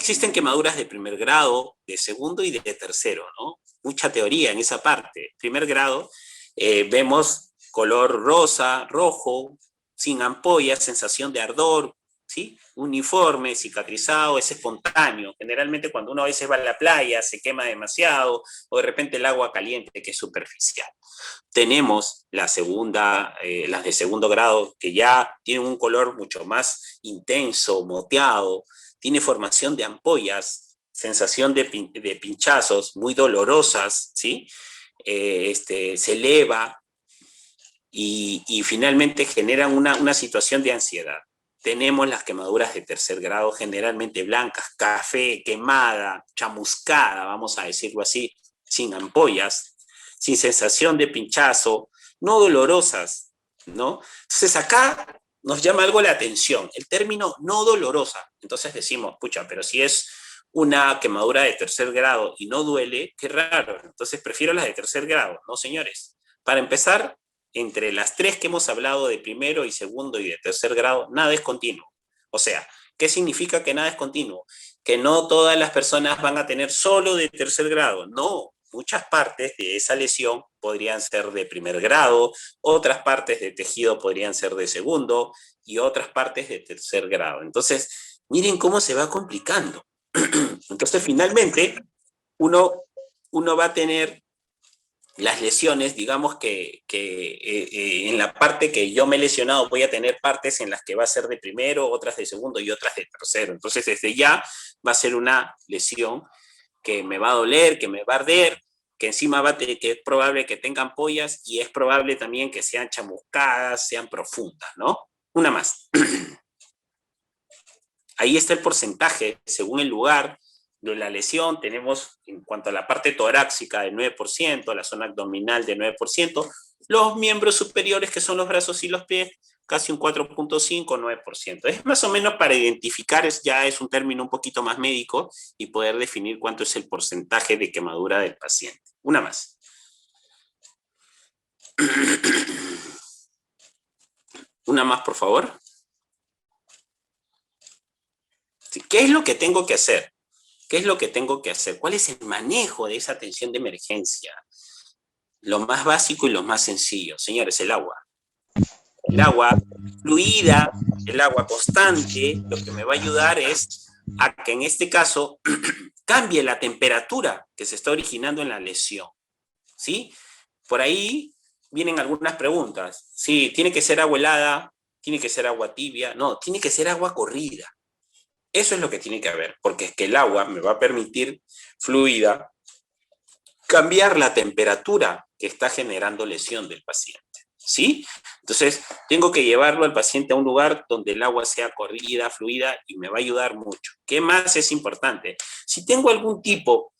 existen quemaduras de primer grado, de segundo y de tercero, ¿no? Mucha teoría en esa parte. Primer grado, vemos color rosa, rojo, sin ampollas, sensación de ardor, ¿sí? Uniforme, cicatrizado, es espontáneo. Generalmente cuando uno a veces va a la playa, se quema demasiado, o de repente el agua caliente, que es superficial. Tenemos la segunda, las de segundo grado, que ya tienen un color mucho más intenso, moteado, tiene formación de ampollas, sensación de pinchazos muy dolorosas, ¿sí? Se eleva y finalmente generan una situación de ansiedad. Tenemos las quemaduras de tercer grado, generalmente blancas, café, quemada, chamuscada, vamos a decirlo así, sin ampollas, sin sensación de pinchazo, no dolorosas, ¿no? Entonces acá nos llama algo la atención, el término no dolorosa. Entonces decimos, pucha, pero si es una quemadura de tercer grado y no duele, qué raro. Entonces prefiero las de tercer grado, ¿no, señores? Para empezar, entre las tres que hemos hablado de primero y segundo y de tercer grado, nada es continuo. O sea, ¿qué significa que nada es continuo? Que no todas las personas van a tener solo de tercer grado. No, muchas partes de esa lesión podrían ser de primer grado, otras partes de tejido podrían ser de segundo y otras partes de tercer grado. Entonces, miren cómo se va complicando. Entonces, finalmente, uno va a tener las lesiones, digamos en la parte que yo me he lesionado voy a tener partes en las que va a ser de primero, otras de segundo y otras de tercero. Entonces, desde ya va a ser una lesión que me va a doler, que me va a arder, que encima que es probable que tengan ampollas y es probable también que sean chamuscadas, sean profundas, ¿no? Una más. Ahí está el porcentaje, según el lugar de la lesión. Tenemos en cuanto a la parte torácica del 9%, la zona abdominal del 9%, los miembros superiores, que son los brazos y los pies, casi un 4.5, 9%. Es más o menos para identificar, ya es un término un poquito más médico y poder definir cuánto es el porcentaje de quemadura del paciente. Una más. Una más, por favor. ¿Qué es lo que tengo que hacer? ¿Qué es lo que tengo que hacer? ¿Cuál es el manejo de esa atención de emergencia? Lo más básico y lo más sencillo. Señores, el agua. El agua fluida, el agua constante, lo que me va a ayudar es a que en este caso cambie la temperatura que se está originando en la lesión. ¿Sí? Por ahí vienen algunas preguntas. Sí, ¿tiene que ser agua helada? ¿Tiene que ser agua tibia? No, tiene que ser agua corrida. Eso es lo que tiene que haber, porque es que el agua me va a permitir fluida cambiar la temperatura que está generando lesión del paciente, ¿sí? Entonces, tengo que llevarlo al paciente a un lugar donde el agua sea corrida, fluida, y me va a ayudar mucho. ¿Qué más es importante? Si tengo algún tipo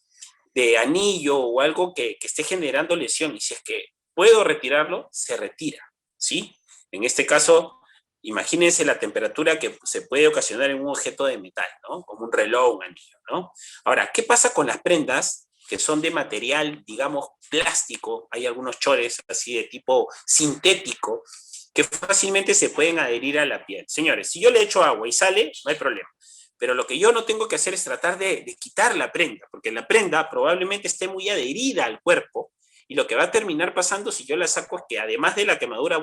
de anillo o algo que esté generando lesión, y si es que puedo retirarlo, se retira, ¿sí? En este caso, imagínense la temperatura que se puede ocasionar en un objeto de metal, ¿no? Como un reloj, un anillo, ¿no? Ahora, ¿qué pasa con las prendas que son de material, digamos, plástico? Hay algunos chores así de tipo sintético que fácilmente se pueden adherir a la piel. Señores, si yo le echo agua y sale, no hay problema. Pero lo que yo no tengo que hacer es tratar de quitar la prenda, porque la prenda probablemente esté muy adherida al cuerpo y lo que va a terminar pasando si yo la saco es que además de la quemadura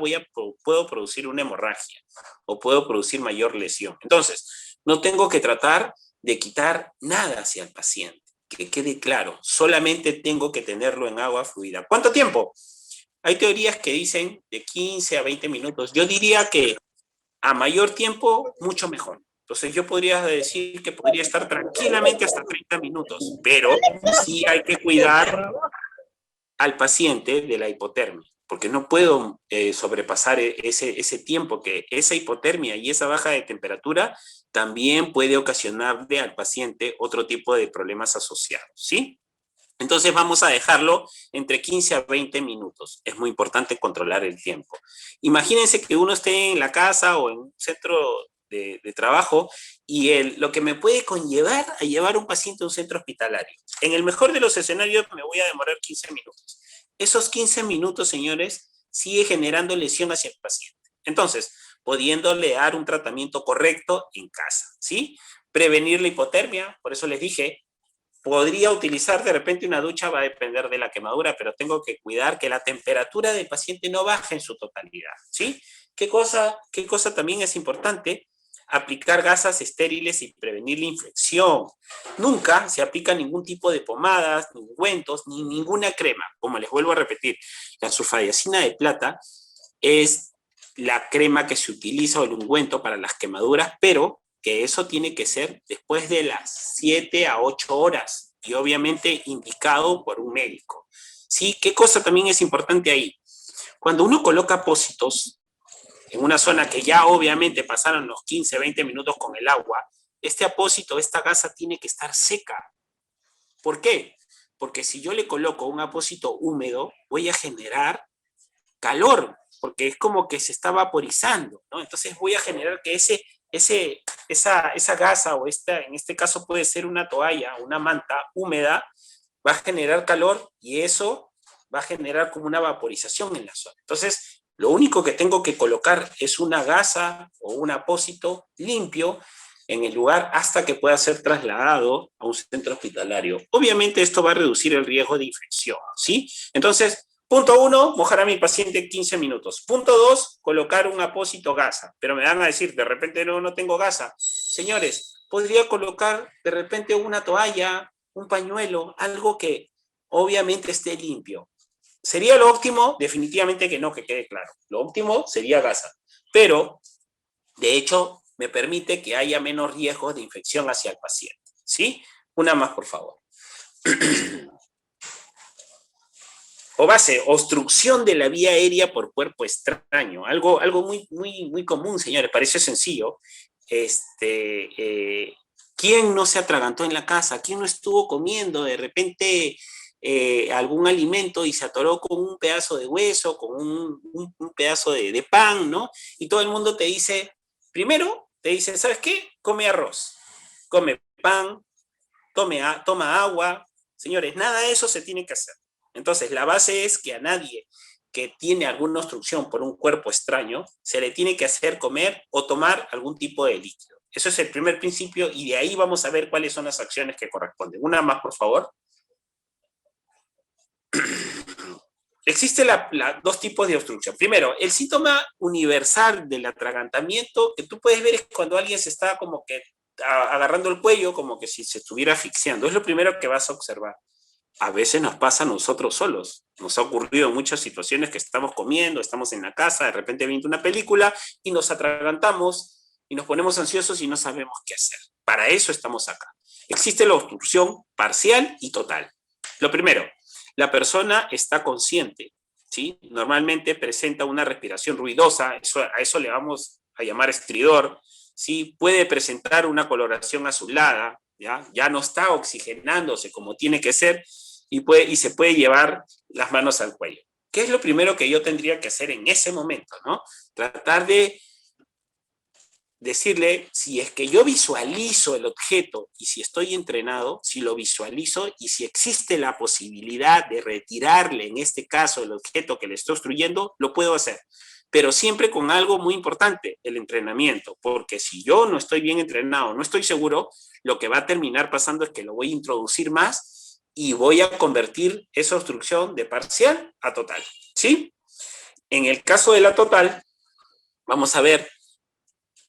puedo producir una hemorragia o puedo producir mayor lesión. Entonces, no tengo que tratar de quitar nada hacia el paciente, que quede claro, solamente tengo que tenerlo en agua fluida. ¿Cuánto tiempo? Hay teorías que dicen de 15 a 20 minutos. Yo diría que a mayor tiempo, mucho mejor. Entonces yo podría decir que podría estar tranquilamente hasta 30 minutos, pero sí hay que cuidar al paciente de la hipotermia, porque no puedo sobrepasar ese tiempo, que esa hipotermia y esa baja de temperatura también puede ocasionarle al paciente otro tipo de problemas asociados, ¿sí? Entonces vamos a dejarlo entre 15 a 20 minutos. Es muy importante controlar el tiempo. Imagínense que uno esté en la casa o en un centro de trabajo y lo que me puede conllevar a llevar un paciente a un centro hospitalario. En el mejor de los escenarios me voy a demorar 15 minutos. Esos 15 minutos, señores, sigue generando lesión hacia el paciente. Entonces, pudiéndole dar un tratamiento correcto en casa, ¿sí? Prevenir la hipotermia, por eso les dije, podría utilizar de repente una ducha, va a depender de la quemadura, pero tengo que cuidar que la temperatura del paciente no baje en su totalidad, ¿sí? Qué cosa también es importante? Aplicar gasas estériles y prevenir la infección. Nunca se aplica ningún tipo de pomadas, ni ungüentos, ni ninguna crema. Como les vuelvo a repetir, la sulfadiacina de plata es la crema que se utiliza o el ungüento para las quemaduras, pero que eso tiene que ser después de las 7 a 8 horas y obviamente indicado por un médico. ¿Sí? ¿Qué cosa también es importante ahí? Cuando uno coloca apósitos en una zona que ya obviamente pasaron los 15, 20 minutos con el agua, este apósito, esta gasa tiene que estar seca. ¿Por qué? Porque si yo le coloco un apósito húmedo, voy a generar calor, porque es como que se está vaporizando, ¿no? Entonces voy a generar que esa gasa, o en este caso puede ser una toalla, una manta húmeda, va a generar calor y eso va a generar como una vaporización en la zona. Entonces, lo único que tengo que colocar es una gasa o un apósito limpio en el lugar hasta que pueda ser trasladado a un centro hospitalario. Obviamente esto va a reducir el riesgo de infección, ¿sí? Entonces, punto 1, mojar a mi paciente 15 minutos. Punto 2, colocar un apósito gasa. Pero me van a decir, de repente no tengo gasa. Señores, podría colocar de repente una toalla, un pañuelo, algo que obviamente esté limpio. ¿Sería lo óptimo? Definitivamente que no, que quede claro. Lo óptimo sería gasa. Pero, de hecho, me permite que haya menos riesgo de infección hacia el paciente. ¿Sí? Una más, por favor. O base, obstrucción de la vía aérea por cuerpo extraño. Algo muy común, señores, parece sencillo. ¿Quién no se atragantó en la casa? ¿Quién no estuvo comiendo de repente algún alimento y se atoró con un pedazo de hueso, con un pedazo de pan, ¿no? Y todo el mundo te dice, primero, te dice, ¿sabes qué? Come arroz, come pan, toma agua. Señores, nada de eso se tiene que hacer. Entonces, la base es que a nadie que tiene alguna obstrucción por un cuerpo extraño, se le tiene que hacer comer o tomar algún tipo de líquido. Eso es el primer principio y de ahí vamos a ver cuáles son las acciones que corresponden. Una más, por favor. Existen dos tipos de obstrucción. Primero, el síntoma universal del atragantamiento que tú puedes ver es cuando alguien se está como que agarrando el cuello, como que si se estuviera asfixiando. Es lo primero que vas a observar. A veces nos pasa a nosotros solos. Nos ha ocurrido en muchas situaciones que estamos comiendo, estamos en la casa, de repente viendo una película y nos atragantamos y nos ponemos ansiosos y no sabemos qué hacer. Para eso estamos acá. Existe la obstrucción parcial y total. Lo primero, la persona está consciente, ¿sí? Normalmente presenta una respiración ruidosa, a eso le vamos a llamar estridor, ¿sí? Puede presentar una coloración azulada, ya no está oxigenándose como tiene que ser y se puede llevar las manos al cuello. ¿Qué es lo primero que yo tendría que hacer en ese momento, no? Tratar de decirle, si es que yo visualizo el objeto y si estoy entrenado, si lo visualizo y si existe la posibilidad de retirarle, en este caso, el objeto que le estoy obstruyendo, lo puedo hacer. Pero siempre con algo muy importante, el entrenamiento, porque si yo no estoy bien entrenado, no estoy seguro, lo que va a terminar pasando es que lo voy a introducir más y voy a convertir esa obstrucción de parcial a total, ¿sí? En el caso de la total, vamos a ver,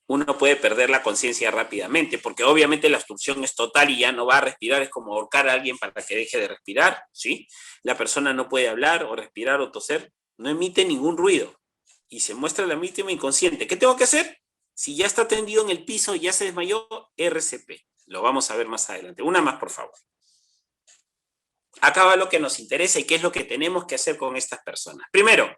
uno puede perder la conciencia rápidamente, porque obviamente la obstrucción es total y ya no va a respirar, es como ahorcar a alguien para que deje de respirar, ¿sí? La persona no puede hablar o respirar o toser, no emite ningún ruido y se muestra la víctima inconsciente. ¿Qué tengo que hacer? Si ya está tendido en el piso, ya se desmayó, RCP. Lo vamos a ver más adelante. Una más, por favor. Acá va lo que nos interesa y qué es lo que tenemos que hacer con estas personas. Primero,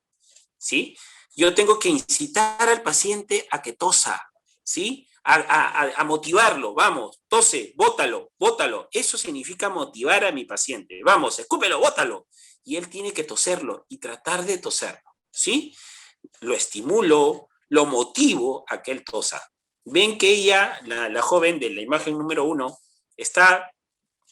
¿sí? Yo tengo que incitar al paciente a que tosa, ¿sí? A motivarlo, vamos, tose, bótalo, bótalo. Eso significa motivar a mi paciente. Vamos, escúpelo, bótalo. Y él tiene que toserlo y tratar de toserlo, ¿sí? Lo estimulo, lo motivo a que él tosa. Ven que ella, la joven de la imagen número 1, está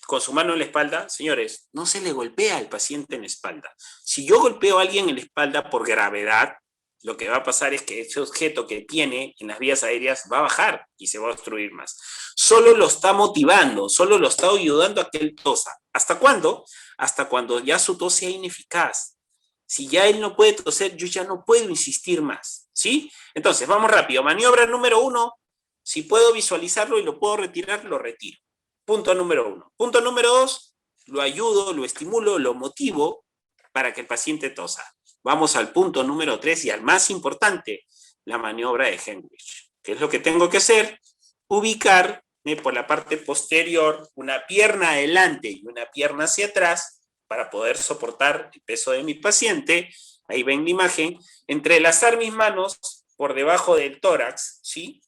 con su mano en la espalda. Señores, no se le golpea al paciente en la espalda. Si yo golpeo a alguien en la espalda por gravedad, lo que va a pasar es que ese objeto que tiene en las vías aéreas va a bajar y se va a obstruir más. Solo lo está motivando, solo lo está ayudando a que él tosa. ¿Hasta cuándo? Hasta cuando ya su tos sea ineficaz. Si ya él no puede toser, yo ya no puedo insistir más, ¿sí? Entonces, vamos rápido. Maniobra número 1, si puedo visualizarlo y lo puedo retirar, lo retiro. Punto número 1. Punto número 2, lo ayudo, lo estimulo, lo motivo para que el paciente tosa. Vamos al punto número 3 y al más importante, la maniobra de Henrich. ¿Qué es lo que tengo que hacer? Ubicar por la parte posterior una pierna adelante y una pierna hacia atrás para poder soportar el peso de mi paciente. Ahí ven la imagen. Entrelazar mis manos por debajo del tórax, ¿sí?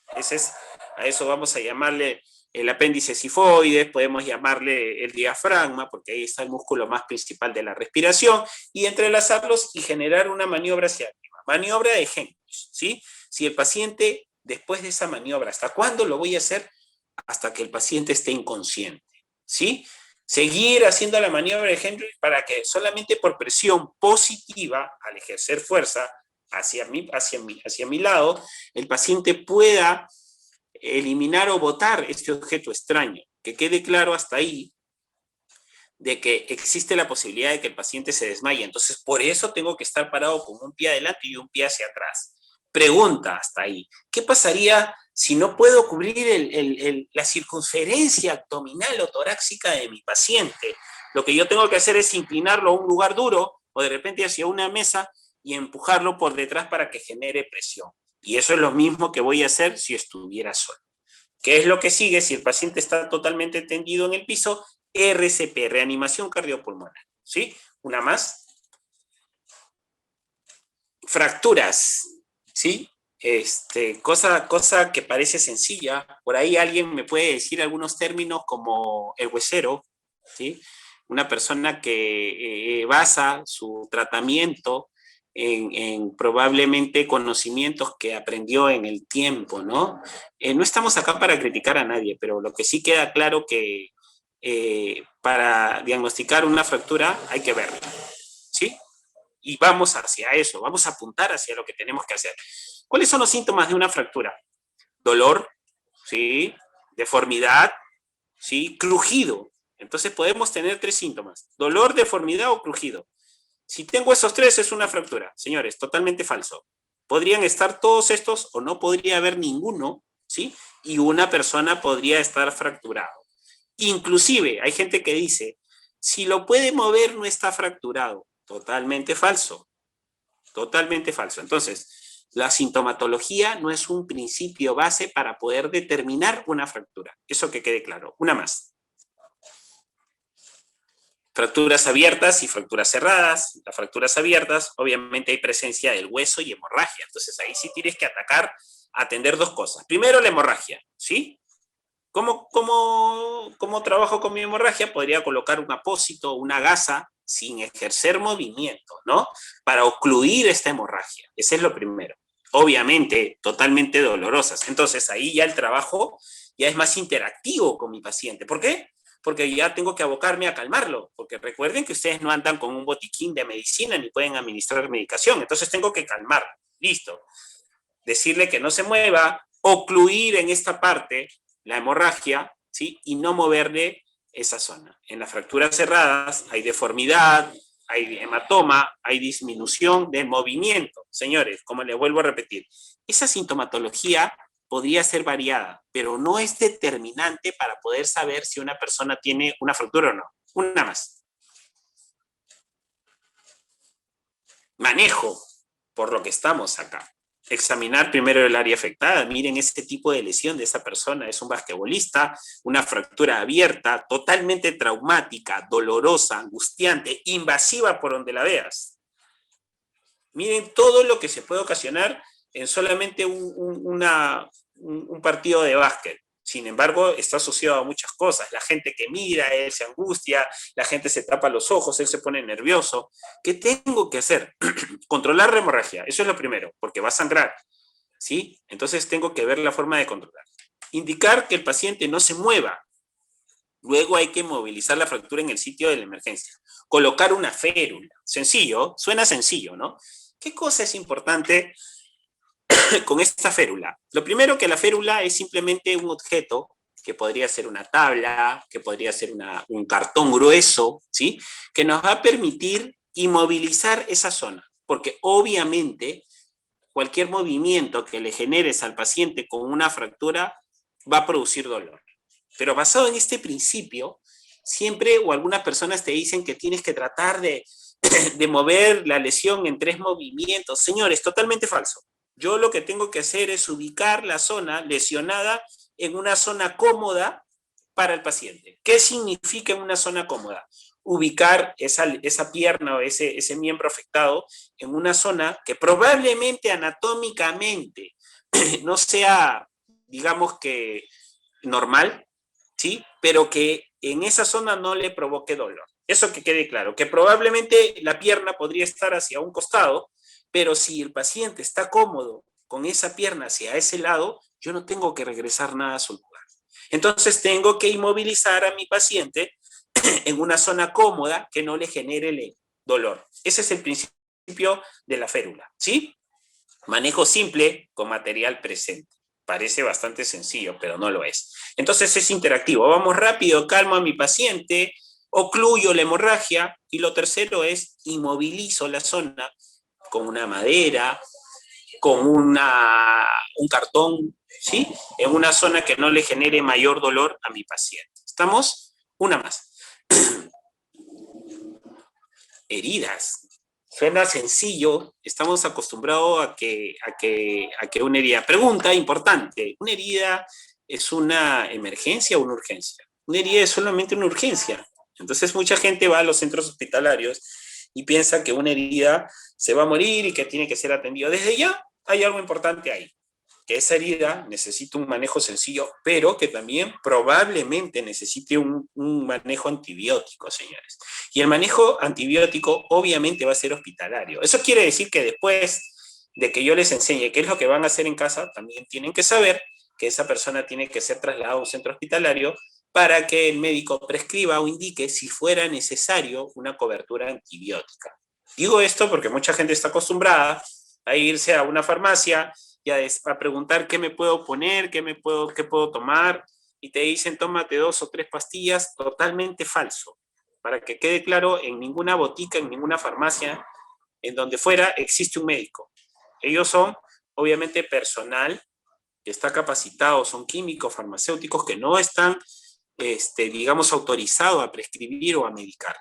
A eso vamos a llamarle el apéndice sifoides, podemos llamarle el diafragma, porque ahí está el músculo más principal de la respiración, y entrelazarlos y generar una maniobra hacia arriba. Maniobra de Henrich, ¿sí? Si el paciente, después de esa maniobra, ¿hasta cuándo lo voy a hacer? Hasta que el paciente esté inconsciente, ¿sí? Seguir haciendo la maniobra de Henrich para que solamente por presión positiva, al ejercer fuerza hacia mi lado, el paciente pueda eliminar o botar este objeto extraño. Que quede claro hasta ahí de que existe la posibilidad de que el paciente se desmaye. Entonces, por eso tengo que estar parado con un pie adelante y un pie hacia atrás. Pregunta hasta ahí. ¿Qué pasaría si no puedo cubrir la circunferencia abdominal o torácica de mi paciente? Lo que yo tengo que hacer es inclinarlo a un lugar duro o de repente hacia una mesa y empujarlo por detrás para que genere presión. Y eso es lo mismo que voy a hacer si estuviera solo. ¿Qué es lo que sigue si el paciente está totalmente tendido en el piso? RCP, reanimación cardiopulmonar. ¿Sí? Una más. Fracturas. ¿Sí? Cosa que parece sencilla. Por ahí alguien me puede decir algunos términos como el huesero, ¿sí? Una persona que basa su tratamiento en probablemente conocimientos que aprendió en el tiempo, ¿no? No estamos acá para criticar a nadie, pero lo que sí queda claro que para diagnosticar una fractura hay que verla, ¿sí? Y vamos hacia eso, vamos a apuntar hacia lo que tenemos que hacer. ¿Cuáles son los síntomas de una fractura? Dolor, ¿sí? Deformidad, ¿sí? Crujido. Entonces podemos tener 3 síntomas: dolor, deformidad o crujido. Si tengo esos 3 es una fractura. Señores, totalmente falso. Podrían estar todos estos o no podría haber ninguno, ¿sí? Y una persona podría estar fracturado. Inclusive hay gente que dice, si lo puede mover no está fracturado. Totalmente falso. Totalmente falso. Entonces, la sintomatología no es un principio base para poder determinar una fractura. Eso que quede claro. Una más. Fracturas abiertas y fracturas cerradas. Las fracturas abiertas, obviamente hay presencia del hueso y hemorragia. Entonces, ahí sí tienes que atender 2 cosas. Primero, la hemorragia, ¿sí? ¿Cómo trabajo con mi hemorragia? Podría colocar un apósito, una gasa, sin ejercer movimiento, ¿no? Para ocluir esta hemorragia. Ese es lo primero. Obviamente, totalmente dolorosas. Entonces, ahí ya el trabajo ya es más interactivo con mi paciente. ¿Por qué? Porque ya tengo que abocarme a calmarlo. Porque recuerden que ustedes no andan con un botiquín de medicina ni pueden administrar medicación. Entonces, tengo que calmarlo. Listo. Decirle que no se mueva, ocluir en esta parte la hemorragia, ¿sí? Y no moverle esa zona. En las fracturas cerradas hay deformidad, hay hematoma, hay disminución del movimiento. Señores, como les vuelvo a repetir, esa sintomatología podría ser variada, pero no es determinante para poder saber si una persona tiene una fractura o no. Una más. Manejo, por lo que estamos acá. Examinar primero el área afectada. Miren este tipo de lesión de esa persona. Es un basquetbolista, una fractura abierta, totalmente traumática, dolorosa, angustiante, invasiva por donde la veas. Miren todo lo que se puede ocasionar en solamente un partido de básquet. Sin embargo, está asociado a muchas cosas. La gente que mira, él se angustia, la gente se tapa los ojos, él se pone nervioso. ¿Qué tengo que hacer? Controlar la hemorragia, eso es lo primero, porque va a sangrar, ¿sí? Entonces tengo que ver la forma de controlar. Indicar que el paciente no se mueva. Luego hay que movilizar la fractura en el sitio de la emergencia. Colocar una férula. Sencillo, suena sencillo, ¿no? ¿Qué cosa es importante con esta férula? Lo primero, que la férula es simplemente un objeto que podría ser una tabla, que podría ser un cartón grueso, ¿sí? Que nos va a permitir inmovilizar esa zona, porque obviamente cualquier movimiento que le generes al paciente con una fractura va a producir dolor. Pero basado en este principio, siempre o algunas personas te dicen que tienes que tratar de mover la lesión en 3 movimientos. Señores, totalmente falso. Yo lo que tengo que hacer es ubicar la zona lesionada en una zona cómoda para el paciente. ¿Qué significa en una zona cómoda? Ubicar esa pierna o ese miembro afectado en una zona que probablemente anatómicamente no sea, digamos que normal, ¿sí? Pero que en esa zona no le provoque dolor. Eso que quede claro, que probablemente la pierna podría estar hacia un costado, pero si el paciente está cómodo con esa pierna hacia ese lado, yo no tengo que regresar nada a su lugar. Entonces tengo que inmovilizar a mi paciente en una zona cómoda que no le genere dolor. Ese es el principio de la férula, ¿sí? Manejo simple con material presente. Parece bastante sencillo, pero no lo es. Entonces es interactivo. Vamos rápido, calmo a mi paciente, ocluyo la hemorragia, y lo tercero es inmovilizo la zona con una madera, con un cartón, ¿sí? En una zona que no le genere mayor dolor a mi paciente. ¿Estamos? Una más. Heridas. Suena sencillo, estamos acostumbrados a que una herida. Pregunta importante, ¿una herida es una emergencia o una urgencia? Una herida es solamente una urgencia. Entonces mucha gente va a los centros hospitalarios y piensa que una herida se va a morir y que tiene que ser atendido. Desde ya hay algo importante ahí, que esa herida necesita un manejo sencillo, pero que también probablemente necesite un manejo antibiótico, señores. Y el manejo antibiótico obviamente va a ser hospitalario. Eso quiere decir que después de que yo les enseñe qué es lo que van a hacer en casa, también tienen que saber que esa persona tiene que ser trasladada a un centro hospitalario para que el médico prescriba o indique si fuera necesario una cobertura antibiótica. Digo esto porque mucha gente está acostumbrada a irse a una farmacia y a preguntar qué me puedo poner, qué puedo tomar, y te dicen tómate 2 o 3 pastillas. Totalmente falso. Para que quede claro, en ninguna botica, en ninguna farmacia, en donde fuera, existe un médico. Ellos son, obviamente, personal que está capacitado, son químicos, farmacéuticos que no están, digamos, autorizados a prescribir o a medicar,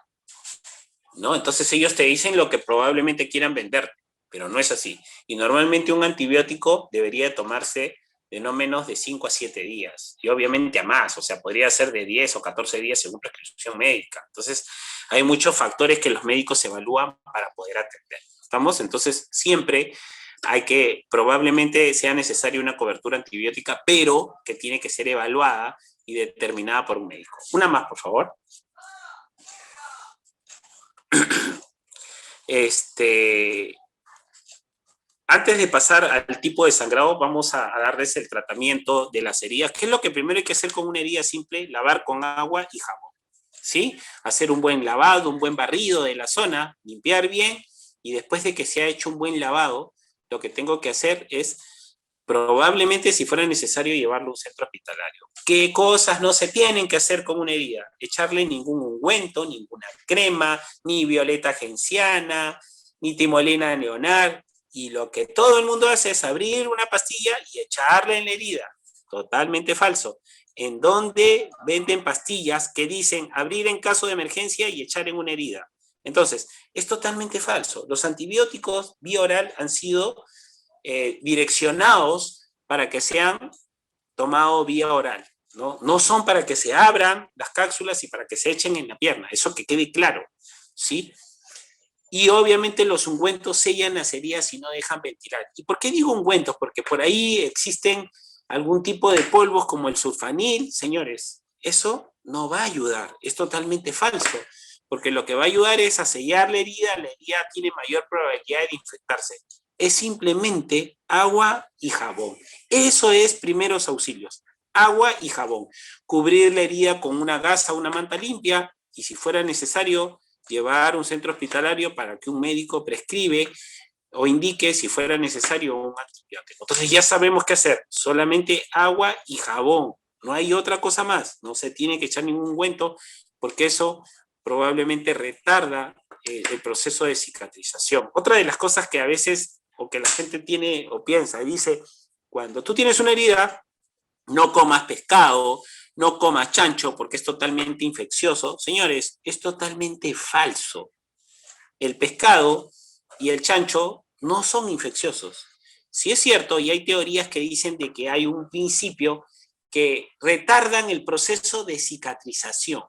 ¿no? Entonces ellos te dicen lo que probablemente quieran vender, pero no es así. Y normalmente un antibiótico debería tomarse de no menos de 5 a 7 días, y obviamente a más, o sea, podría ser de 10 o 14 días según prescripción médica. Entonces, hay muchos factores que los médicos evalúan para poder atender. ¿Estamos? Entonces, siempre probablemente sea necesaria una cobertura antibiótica, pero que tiene que ser evaluada y determinada por un médico. Una más, por favor. Antes de pasar al tipo de sangrado, vamos a darles el tratamiento de las heridas. ¿Qué es lo que primero hay que hacer con una herida simple? Lavar con agua y jabón, ¿sí? Hacer un buen lavado, un buen barrido de la zona, limpiar bien, y después de que se ha hecho un buen lavado, lo que tengo que hacer es, probablemente, si fuera necesario, llevarlo a un centro hospitalario. ¿Qué cosas no se tienen que hacer con una herida? Echarle ningún ungüento, ninguna crema, ni violeta genciana, ni timolina neonar. Y lo que todo el mundo hace es abrir una pastilla y echarla en la herida. Totalmente falso. En donde venden pastillas que dicen abrir en caso de emergencia y echar en una herida. Entonces, es totalmente falso. Los antibióticos vía oral han sido direccionados para que sean tomados vía oral, ¿no? No son para que se abran las cápsulas y para que se echen en la pierna. Eso que quede claro, ¿sí? Y obviamente los ungüentos sellan las heridas y no dejan ventilar. ¿Y por qué digo ungüentos? Porque por ahí existen algún tipo de polvos como el sulfanil. Señores, eso no va a ayudar, es totalmente falso, porque lo que va a ayudar es a sellar la herida tiene mayor probabilidad de infectarse. Es simplemente agua y jabón. Eso es primeros auxilios, agua y jabón. Cubrir la herida con una gasa, una manta limpia, y si fuera necesario, llevar a un centro hospitalario para que un médico prescribe o indique si fuera necesario un antibiótico. Entonces ya sabemos qué hacer, solamente agua y jabón, no hay otra cosa más, no se tiene que echar ningún ungüento porque eso probablemente retarda el proceso de cicatrización. Otra de las cosas que a veces, o que la gente tiene o piensa y dice, cuando tú tienes una herida, no comas pescado, no comas chancho porque es totalmente infeccioso. Señores, es totalmente falso. El pescado y el chancho no son infecciosos. Sí es cierto, y hay teorías que dicen de que hay un principio que retardan el proceso de cicatrización,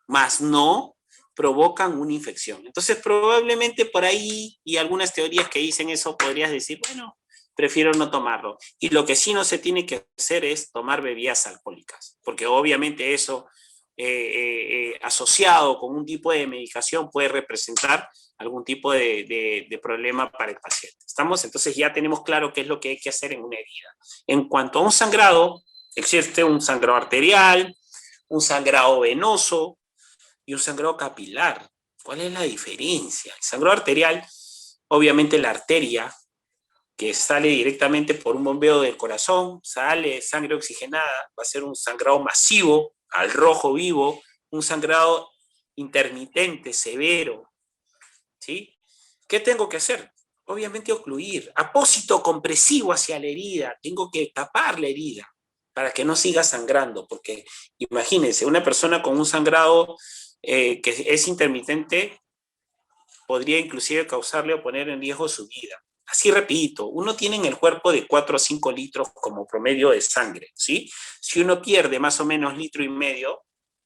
más no provocan una infección. Entonces, probablemente por ahí, y algunas teorías que dicen eso, podrías decir, bueno, prefiero no tomarlo. Y lo que sí no se tiene que hacer es tomar bebidas alcohólicas, porque obviamente eso, asociado con un tipo de medicación, puede representar algún tipo de problema para el paciente. ¿Estamos? Entonces ya tenemos claro qué es lo que hay que hacer en una herida. En cuanto a un sangrado, existe un sangrado arterial, un sangrado venoso y un sangrado capilar. ¿Cuál es la diferencia? El sangrado arterial, obviamente la arteria, que sale directamente por un bombeo del corazón, sale sangre oxigenada, va a ser un sangrado masivo, al rojo vivo, un sangrado intermitente, severo, ¿sí? ¿Qué tengo que hacer? Obviamente ocluir, apósito compresivo hacia la herida, tengo que tapar la herida para que no siga sangrando, porque imagínense, una persona con un sangrado que es intermitente podría inclusive causarle o poner en riesgo su vida. Así repito, uno tiene en el cuerpo de 4 a 5 litros como promedio de sangre, ¿sí? Si uno pierde más o menos 1,5 litros,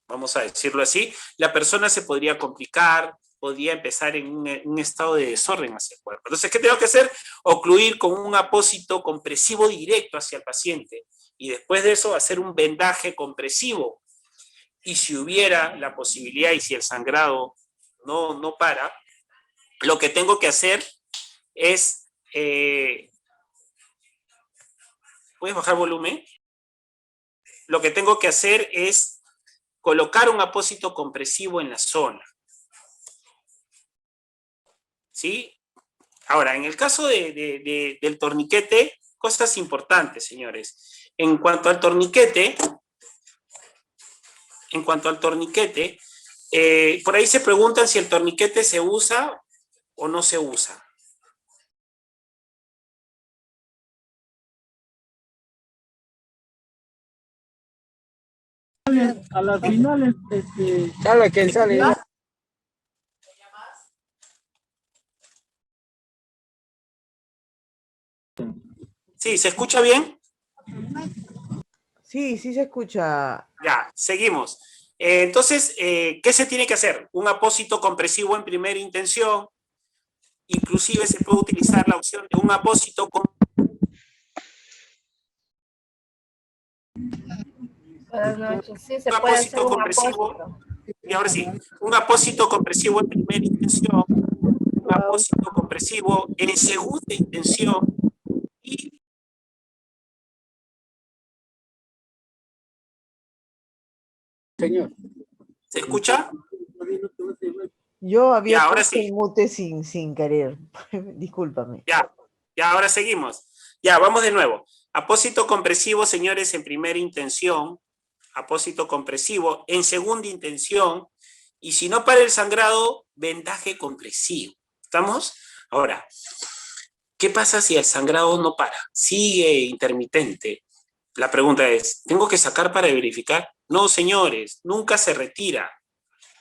vamos a decirlo así, la persona se podría complicar, podría empezar en un estado de desorden hacia el cuerpo. Entonces, ¿qué tengo que hacer? Ocluir con un apósito compresivo directo hacia el paciente y después de eso hacer un vendaje compresivo. Y si hubiera la posibilidad y si el sangrado no para, lo que tengo que hacer es, ¿puedes bajar volumen? Lo que tengo que hacer es colocar un apósito compresivo en la zona, ¿sí? Ahora, en el caso del torniquete, cosas importantes, señores. En cuanto al torniquete, por ahí se preguntan si el torniquete se usa o no se usa. A las finales, Sale, que sale. ¿Sí? ¿Se escucha bien? Sí, sí se escucha. Ya, seguimos. Entonces, ¿qué se tiene que hacer? Un apósito compresivo en primera intención. Inclusive se puede utilizar la opción de un apósito Buenas noches. Sí, se puede hacer un compresivo. apósito. Y ahora sí, un apósito compresivo en primera intención, un Wow. apósito compresivo en segunda intención y señor. ¿se escucha? Yo había Ya, ahora puesto sí. el mute sin querer. Discúlpame. Ya, ahora seguimos. Ya, vamos de nuevo. Apósito compresivo, señores, en primera intención, apósito compresivo en segunda intención, y si no para el sangrado, vendaje compresivo. ¿Estamos? Ahora, ¿qué pasa si el sangrado no para? Sigue intermitente. La pregunta es, ¿tengo que sacar para verificar? No, señores, nunca se retira.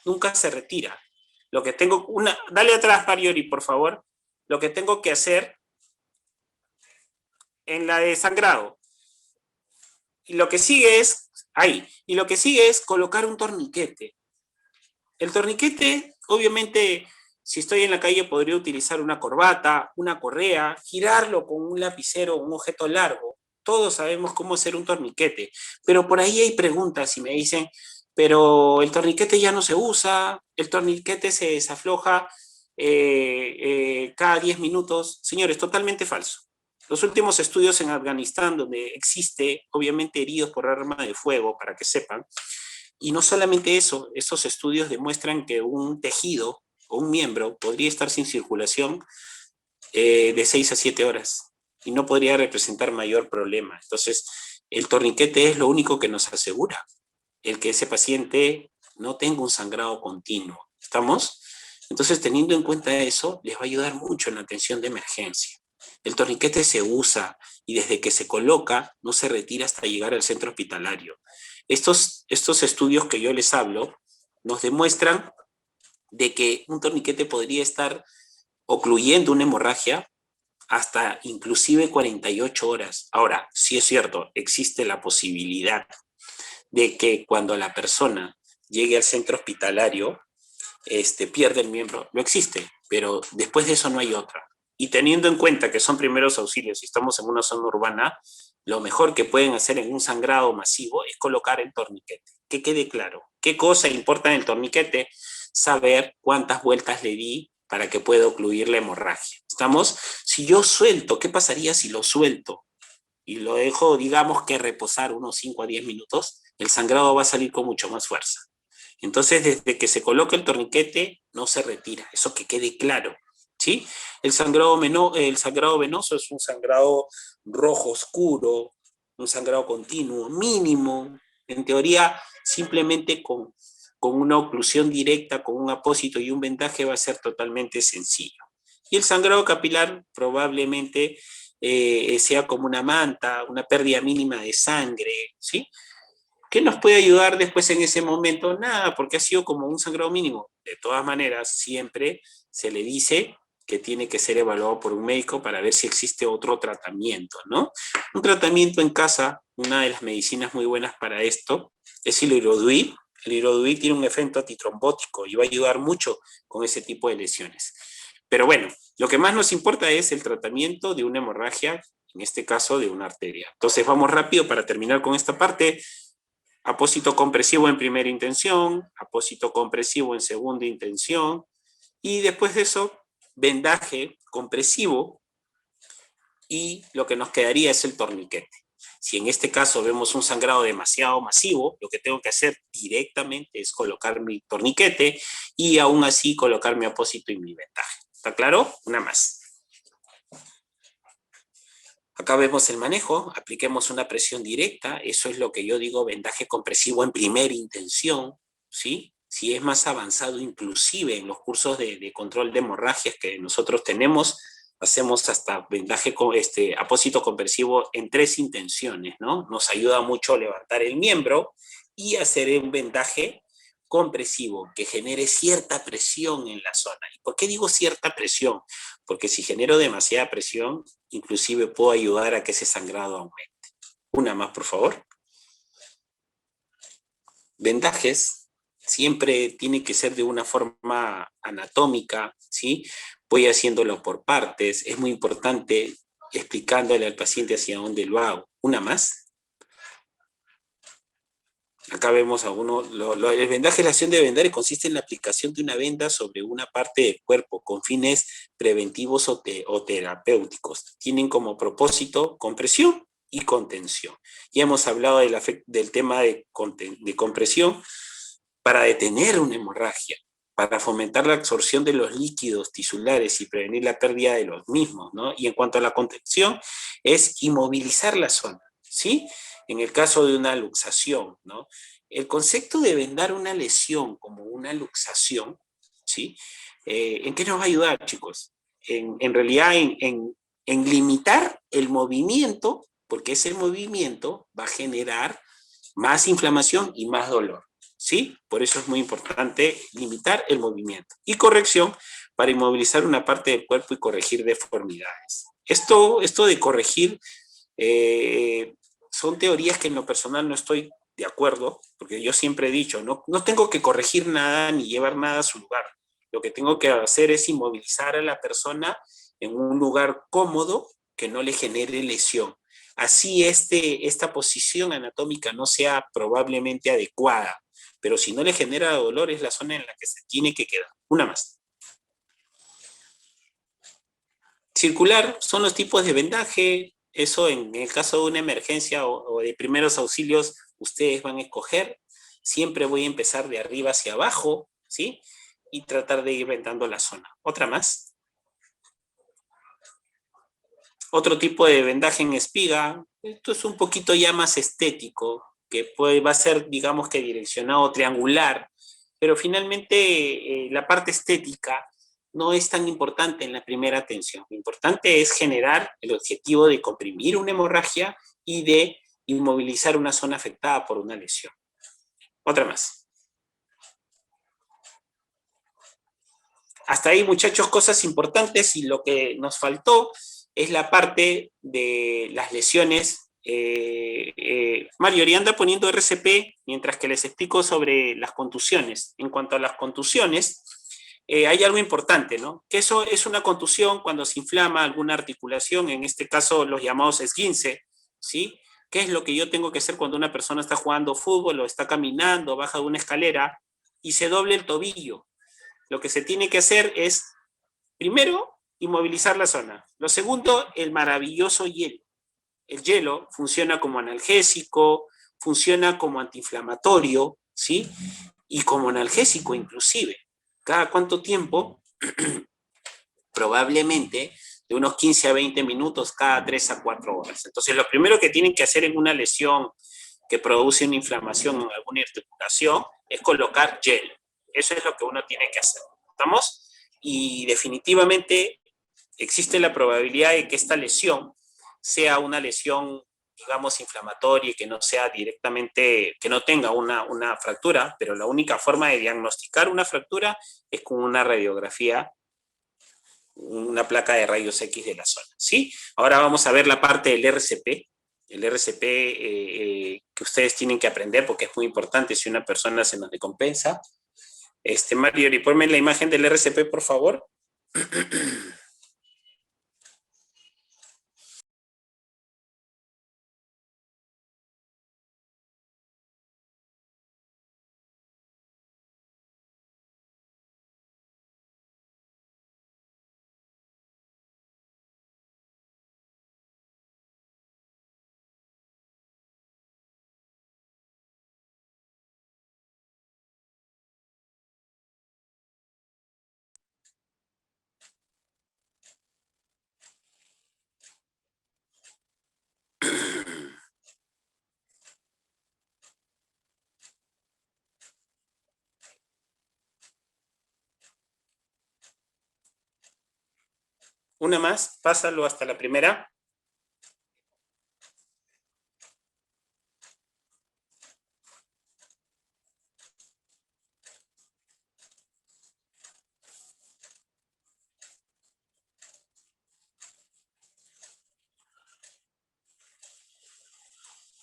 Nunca se retira. Lo que tengo, dale atrás, Mariori, por favor. Lo que tengo que hacer en la de sangrado. Y lo que sigue es, y lo que sigue es colocar un torniquete. El torniquete, obviamente, si estoy en la calle podría utilizar una corbata, una correa, girarlo con un lapicero, un objeto largo. Todos sabemos cómo hacer un torniquete, pero por ahí hay preguntas y me dicen, pero el torniquete ya no se usa, el torniquete se desafloja cada 10 minutos. Señores, totalmente falso. Los últimos estudios en Afganistán, donde existe, obviamente, heridos por arma de fuego, para que sepan, y no solamente eso, esos estudios demuestran que un tejido o un miembro podría estar sin circulación de 6 a 7 horas y no podría representar mayor problema. Entonces, el torniquete es lo único que nos asegura el que ese paciente no tenga un sangrado continuo. ¿Estamos? Entonces, teniendo en cuenta eso, les va a ayudar mucho en la atención de emergencia. El torniquete se usa y desde que se coloca no se retira hasta llegar al centro hospitalario. Estos estudios que yo les hablo nos demuestran de que un torniquete podría estar ocluyendo una hemorragia hasta inclusive 48 horas. Ahora, sí es cierto, existe la posibilidad de que cuando la persona llegue al centro hospitalario, pierde el miembro. No existe, pero después de eso no hay otra. Y teniendo en cuenta que son primeros auxilios y estamos en una zona urbana, lo mejor que pueden hacer en un sangrado masivo es colocar el torniquete. Que quede claro. ¿Qué cosa importa en el torniquete? Saber cuántas vueltas le di para que pueda ocluir la hemorragia. ¿Estamos? Si yo suelto, ¿qué pasaría si lo suelto? Y lo dejo, digamos que reposar unos 5 a 10 minutos, el sangrado va a salir con mucho más fuerza. Entonces, desde que se coloca el torniquete, no se retira. Eso que quede claro, ¿sí? El sangrado venoso es un sangrado rojo oscuro, un sangrado continuo, mínimo. En teoría, simplemente con una oclusión directa, con un apósito y un vendaje va a ser totalmente sencillo. Y el sangrado capilar probablemente sea como una manta, una pérdida mínima de sangre, ¿sí? ¿Qué nos puede ayudar después en ese momento? Nada, porque ha sido como un sangrado mínimo. De todas maneras, siempre se le dice que tiene que ser evaluado por un médico para ver si existe otro tratamiento, ¿no? Un tratamiento en casa, una de las medicinas muy buenas para esto, es el Hiroduil. El Hiroduil tiene un efecto antitrombótico y va a ayudar mucho con ese tipo de lesiones. Pero bueno, lo que más nos importa es el tratamiento de una hemorragia, en este caso de una arteria. Entonces vamos rápido para terminar con esta parte. Apósito compresivo en primera intención, apósito compresivo en segunda intención, y después de eso, vendaje compresivo, y lo que nos quedaría es el torniquete. Si en este caso vemos un sangrado demasiado masivo, lo que tengo que hacer directamente es colocar mi torniquete y aún así colocar mi apósito y mi vendaje. ¿Está claro? Una más. Acá vemos el manejo, apliquemos una presión directa, eso es lo que yo digo vendaje compresivo en primera intención, ¿sí? Si es más avanzado, inclusive en los cursos de control de hemorragias que nosotros tenemos, hacemos hasta vendaje con apósito compresivo en 3 intenciones, ¿no? Nos ayuda mucho a levantar el miembro y hacer un vendaje compresivo que genere cierta presión en la zona. ¿Y por qué digo cierta presión? Porque si genero demasiada presión, inclusive puedo ayudar a que ese sangrado aumente. Una más, por favor. Vendajes siempre tiene que ser de una forma anatómica, ¿sí? Voy haciéndolo por partes. Es muy importante explicándole al paciente hacia dónde lo hago. Una más. Acá vemos algunos, el vendaje, la acción de vendaje consiste en la aplicación de una venda sobre una parte del cuerpo con fines preventivos o terapéuticos. Tienen como propósito compresión y contención. Ya hemos hablado del tema de compresión para detener una hemorragia, para fomentar la absorción de los líquidos tisulares y prevenir la pérdida de los mismos, ¿no? Y en cuanto a la contención, es inmovilizar la zona, ¿sí? En el caso de una luxación, ¿no? El concepto de vendar una lesión como una luxación, ¿sí? ¿En qué nos va a ayudar, chicos? En realidad, en limitar el movimiento, porque ese movimiento va a generar más inflamación y más dolor, ¿sí? Por eso es muy importante limitar el movimiento. Y corrección para inmovilizar una parte del cuerpo y corregir deformidades. Esto de corregir son teorías que en lo personal no estoy de acuerdo, porque yo siempre he dicho, no tengo que corregir nada ni llevar nada a su lugar. Lo que tengo que hacer es inmovilizar a la persona en un lugar cómodo que no le genere lesión. Así esta posición anatómica no sea probablemente adecuada, pero si no le genera dolor es la zona en la que se tiene que quedar. Una más. Circular son los tipos de vendaje. Eso en el caso de una emergencia o de primeros auxilios, ustedes van a escoger. Siempre voy a empezar de arriba hacia abajo, ¿sí? Y tratar de ir vendando la zona. Otra más. Otro tipo de vendaje en espiga, esto es un poquito ya más estético, que va a ser, digamos que direccionado triangular, pero finalmente la parte estética no es tan importante en la primera atención. Lo importante es generar el objetivo de comprimir una hemorragia y de inmovilizar una zona afectada por una lesión. Otra más. Hasta ahí, muchachos, cosas importantes, y lo que nos faltó es la parte de las lesiones. Mario anda poniendo RCP mientras que les explico sobre las contusiones. En cuanto a las contusiones, hay algo importante, ¿no? Que eso es una contusión cuando se inflama alguna articulación, en este caso los llamados esguince, ¿sí? ¿Qué es lo que yo tengo que hacer cuando una persona está jugando fútbol o está caminando, baja de una escalera y se doble el tobillo? Lo que se tiene que hacer es, primero, inmovilizar la zona. Lo segundo, el maravilloso hielo. El hielo funciona como analgésico, funciona como antiinflamatorio, ¿sí? Y como analgésico inclusive. ¿Cada cuánto tiempo? Probablemente de unos 15 a 20 minutos cada 3 a 4 horas. Entonces, lo primero que tienen que hacer en una lesión que produce una inflamación en alguna articulación es colocar hielo. Eso es lo que uno tiene que hacer. ¿Estamos? Y definitivamente existe la probabilidad de que esta lesión sea una lesión, digamos, inflamatoria y que no sea directamente, que no tenga una fractura, pero la única forma de diagnosticar una fractura es con una radiografía, una placa de rayos X de la zona, ¿sí? Ahora vamos a ver la parte del RCP. El RCP que ustedes tienen que aprender porque es muy importante si una persona se nos decompensa. Mario, y ponme la imagen del RCP, por favor. Una más, pásalo hasta la primera.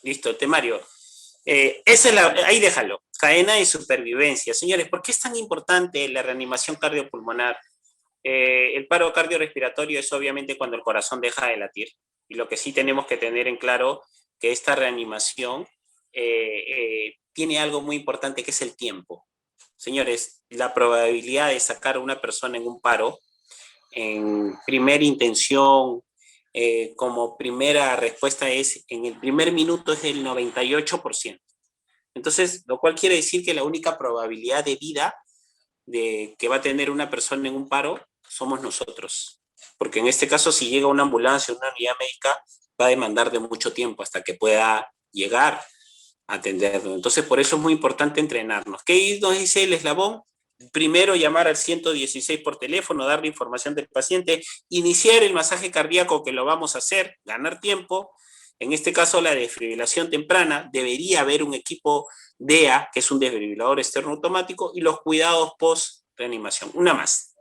Listo, temario. Ahí déjalo. Cadena de supervivencia. Señores, ¿por qué es tan importante la reanimación cardiopulmonar? El paro cardiorrespiratorio es obviamente cuando el corazón deja de latir. Y lo que sí tenemos que tener en claro que esta reanimación tiene algo muy importante que es el tiempo. Señores, la probabilidad de sacar a una persona en un paro, en primera intención, como primera respuesta es, en el primer minuto es del 98%. Entonces, lo cual quiere decir que la única probabilidad de vida de que va a tener una persona en un paro somos nosotros. Porque en este caso, si llega una ambulancia o una unidad médica, va a demandar de mucho tiempo hasta que pueda llegar a atenderlo. Entonces, por eso es muy importante entrenarnos. ¿Qué nos dice el eslabón? Primero, llamar al 116 por teléfono, darle información del paciente, iniciar el masaje cardíaco, que lo vamos a hacer, ganar tiempo. En este caso, la desfibrilación temprana, debería haber un equipo DEA, que es un desfibrilador externo automático, y los cuidados post-reanimación. Una más.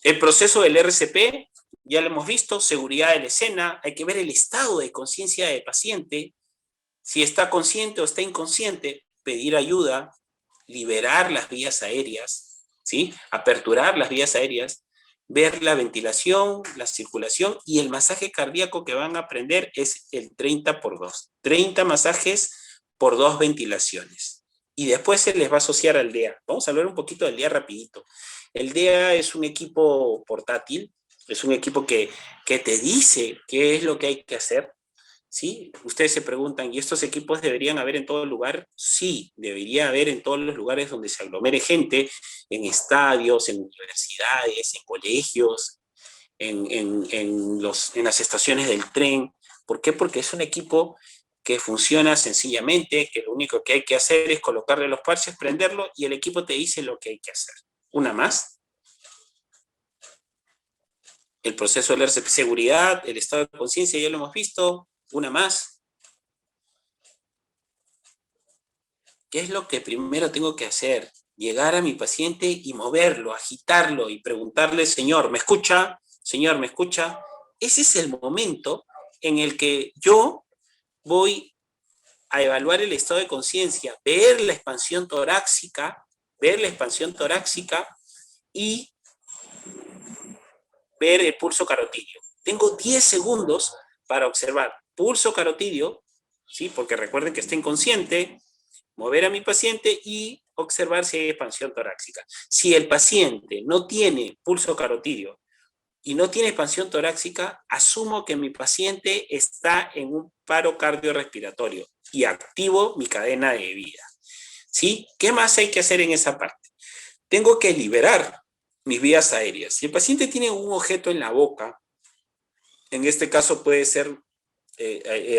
El proceso del RCP, ya lo hemos visto, seguridad de la escena, hay que ver el estado de conciencia del paciente, si está consciente o está inconsciente, pedir ayuda, liberar las vías aéreas, ¿sí? Aperturar las vías aéreas, ver la ventilación, la circulación, y el masaje cardíaco que van a aprender es el 30x2. 30 masajes por 2 ventilaciones. Y después se les va a asociar al DEA. Vamos a hablar un poquito del DEA rapidito. El DEA es un equipo portátil, es un equipo que te dice qué es lo que hay que hacer. ¿Sí? Ustedes se preguntan, ¿y estos equipos deberían haber en todo lugar? Sí, debería haber en todos los lugares donde se aglomere gente, en estadios, en universidades, en colegios, en las estaciones del tren. ¿Por qué? Porque es un equipo que funciona sencillamente, que lo único que hay que hacer es colocarle los parches, prenderlo y el equipo te dice lo que hay que hacer. Una más. El proceso de la seguridad, el estado de conciencia, ya lo hemos visto. Una más. ¿Qué es lo que primero tengo que hacer? Llegar a mi paciente y moverlo, agitarlo y preguntarle, señor, ¿me escucha? Señor, ¿me escucha? Ese es el momento en el que yo voy a evaluar el estado de conciencia, ver la expansión torácica y ver el pulso carotidio. Tengo 10 segundos para observar pulso carotidio, ¿sí? Porque recuerden que está inconsciente, mover a mi paciente y observar si hay expansión torácica. Si el paciente no tiene pulso carotidio y no tiene expansión torácica, asumo que mi paciente está en un paro cardiorrespiratorio y activo mi cadena de vida. ¿Sí? ¿Qué más hay que hacer en esa parte? Tengo que liberar mis vías aéreas. Si el paciente tiene un objeto en la boca, en este caso puede ser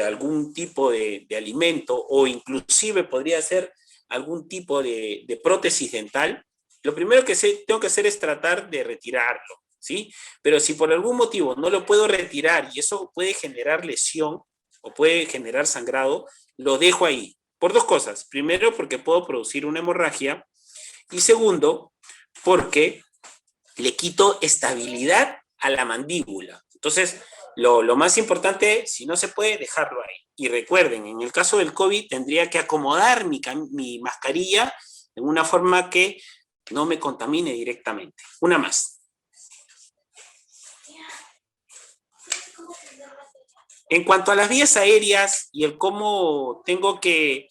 algún tipo de alimento o inclusive podría ser algún tipo de prótesis dental, lo primero que tengo que hacer es tratar de retirarlo, ¿sí? Pero si por algún motivo no lo puedo retirar y eso puede generar lesión o puede generar sangrado, lo dejo ahí. Por dos cosas. Primero, porque puedo producir una hemorragia y segundo, porque le quito estabilidad a la mandíbula. Entonces, lo más importante, si no se puede, dejarlo ahí. Y recuerden, en el caso del COVID, tendría que acomodar mi mascarilla en una forma que no me contamine directamente. Una más. En cuanto a las vías aéreas y el cómo tengo que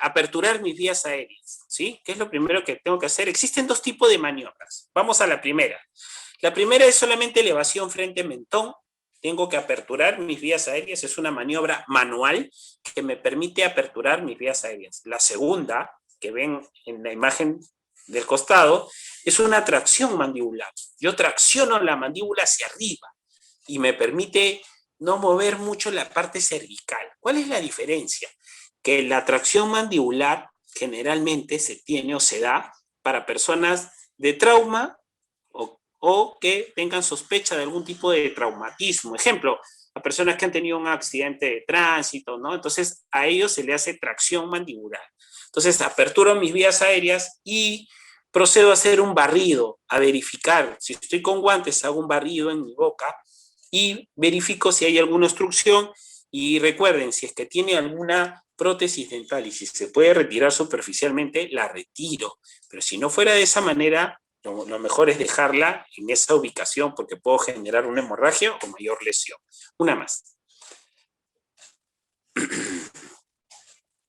aperturar mis vías aéreas, ¿sí? ¿Qué es lo primero que tengo que hacer? Existen dos tipos de maniobras. Vamos a la primera. La primera es solamente elevación frente-mentón. Tengo que aperturar mis vías aéreas. Es una maniobra manual que me permite aperturar mis vías aéreas. La segunda, que ven en la imagen del costado, es una tracción mandibular. Yo tracciono la mandíbula hacia arriba y me permite no mover mucho la parte cervical. ¿Cuál es la diferencia? Que la tracción mandibular generalmente se tiene o se da para personas de trauma o que tengan sospecha de algún tipo de traumatismo. Ejemplo, a personas que han tenido un accidente de tránsito, ¿no? Entonces, a ellos se le hace tracción mandibular. Entonces, aperturo mis vías aéreas y procedo a hacer un barrido, a verificar. Si estoy con guantes, hago un barrido en mi boca y verifico si hay alguna obstrucción. Y recuerden, si es que tiene alguna prótesis dental y si se puede retirar superficialmente, la retiro. Pero si no fuera de esa manera, lo mejor es dejarla en esa ubicación porque puedo generar una hemorragia o mayor lesión. Una más.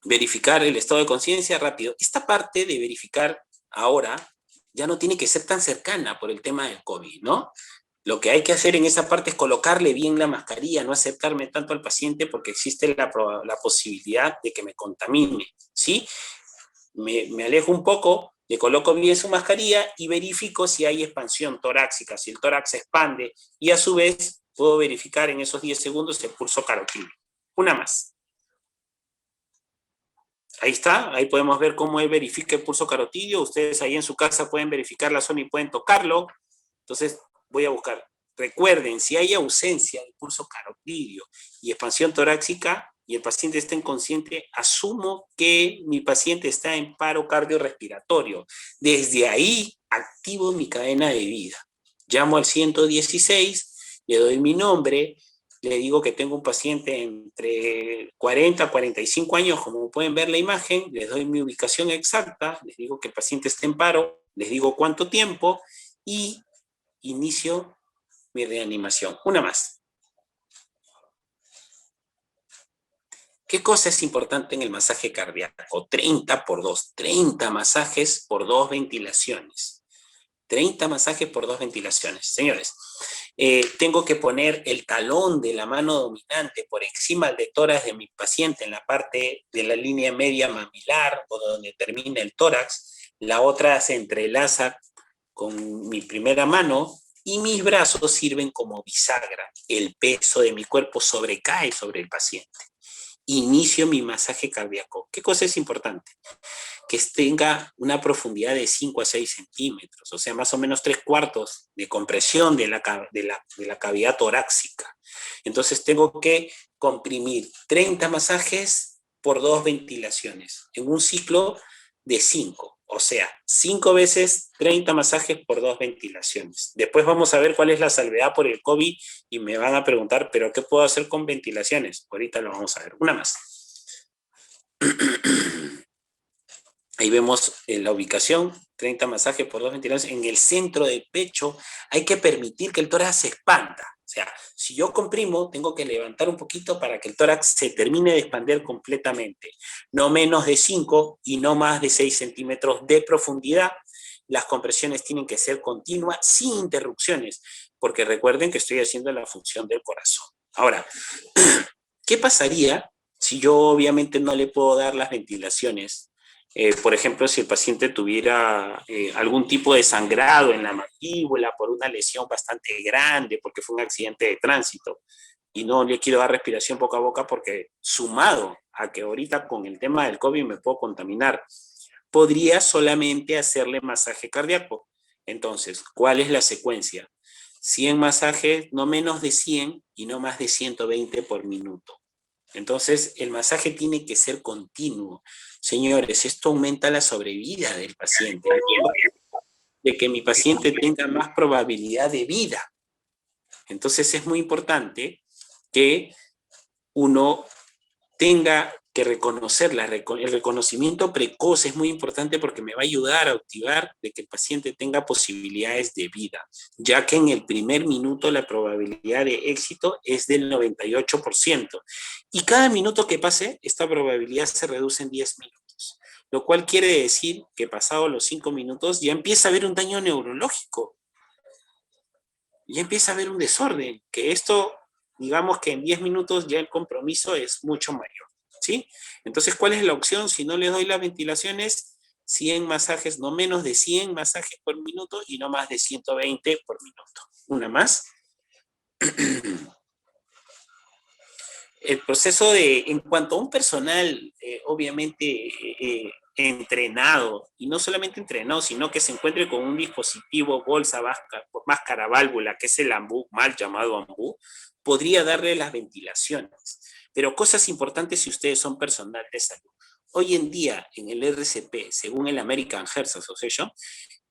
Verificar el estado de conciencia rápido. Esta parte de verificar ahora ya no tiene que ser tan cercana por el tema del COVID, ¿no? Lo que hay que hacer en esa parte es colocarle bien la mascarilla, no acercarme tanto al paciente porque existe la posibilidad de que me contamine, ¿sí? Me alejo un poco, le coloco bien su mascarilla y verifico si hay expansión torácica, si el tórax se expande y a su vez puedo verificar en esos 10 segundos el pulso carotídeo. Una más. Ahí está, ahí podemos ver cómo él verifica el pulso carotídeo. Ustedes ahí en su casa pueden verificar la zona y pueden tocarlo. Entonces voy a buscar. Recuerden, si hay ausencia de pulso carotídeo y expansión torácica y el paciente está inconsciente, asumo que mi paciente está en paro cardiorrespiratorio. Desde ahí activo mi cadena de vida. Llamo al 116, le doy mi nombre, le digo que tengo un paciente entre 40 a 45 años, como pueden ver la imagen, les doy mi ubicación exacta, les digo que el paciente está en paro, les digo cuánto tiempo y inicio mi reanimación. Una más. ¿Qué cosa es importante en el masaje cardíaco? 30 por 2, 30 masajes por 2 ventilaciones. 30 masajes por 2 ventilaciones. Señores, tengo que poner el talón de la mano dominante por encima del tórax de mi paciente en la parte de la línea media mamilar o donde termina el tórax. La otra se entrelaza con mi primera mano y mis brazos sirven como bisagra. El peso de mi cuerpo sobrecae sobre el paciente. Inicio mi masaje cardíaco. ¿Qué cosa es importante? Que tenga una profundidad de 5 a 6 centímetros, o sea, más o menos 3/4 de compresión de la cavidad torácica. Entonces tengo que comprimir 30 masajes por 2 ventilaciones, en un ciclo de 5, o sea, 5 veces 30 masajes por 2 ventilaciones. Después vamos a ver cuál es la salvedad por el COVID y me van a preguntar, ¿pero qué puedo hacer con ventilaciones? Ahorita lo vamos a ver. Una más. Ahí vemos la ubicación, 30 masajes por 2 ventilaciones. En el centro del pecho hay que permitir que el tórax se expanda. O sea, si yo comprimo, tengo que levantar un poquito para que el tórax se termine de expandir completamente. No menos de 5 y no más de 6 centímetros de profundidad. Las compresiones tienen que ser continuas, sin interrupciones, porque recuerden que estoy haciendo la función del corazón. Ahora, ¿qué pasaría si yo obviamente no le puedo dar las ventilaciones? Por ejemplo, si el paciente tuviera algún tipo de sangrado en la mandíbula por una lesión bastante grande, porque fue un accidente de tránsito, y no le quiero dar respiración boca a boca porque sumado a que ahorita con el tema del COVID me puedo contaminar, podría solamente hacerle masaje cardíaco. Entonces, ¿cuál es la secuencia? 100 masajes, no menos de 100 y no más de 120 por minuto. Entonces, el masaje tiene que ser continuo. Señores, esto aumenta la sobrevida del paciente, de que mi paciente tenga más probabilidad de vida. Entonces, es muy importante que uno tenga que reconocerla. El reconocimiento precoz es muy importante porque me va a ayudar a activar de que el paciente tenga posibilidades de vida, ya que en el primer minuto la probabilidad de éxito es del 98%. Y cada minuto que pase, esta probabilidad se reduce en 10 minutos, lo cual quiere decir que pasados los 5 minutos ya empieza a haber un daño neurológico, ya empieza a haber un desorden, que esto, digamos que en 10 minutos ya el compromiso es mucho mayor. ¿Sí? Entonces, ¿cuál es la opción? Si no le doy las ventilaciones, 100 masajes, no menos de 100 masajes por minuto y no más de 120 por minuto. Una más. El proceso en cuanto a un personal, obviamente, entrenado, y no solamente entrenado, sino que se encuentre con un dispositivo, bolsa, máscara, válvula, que es el AMBU, mal llamado AMBU, podría darle las ventilaciones. Pero cosas importantes si ustedes son personal de salud. Hoy en día, en el RCP, según el American Heart Association,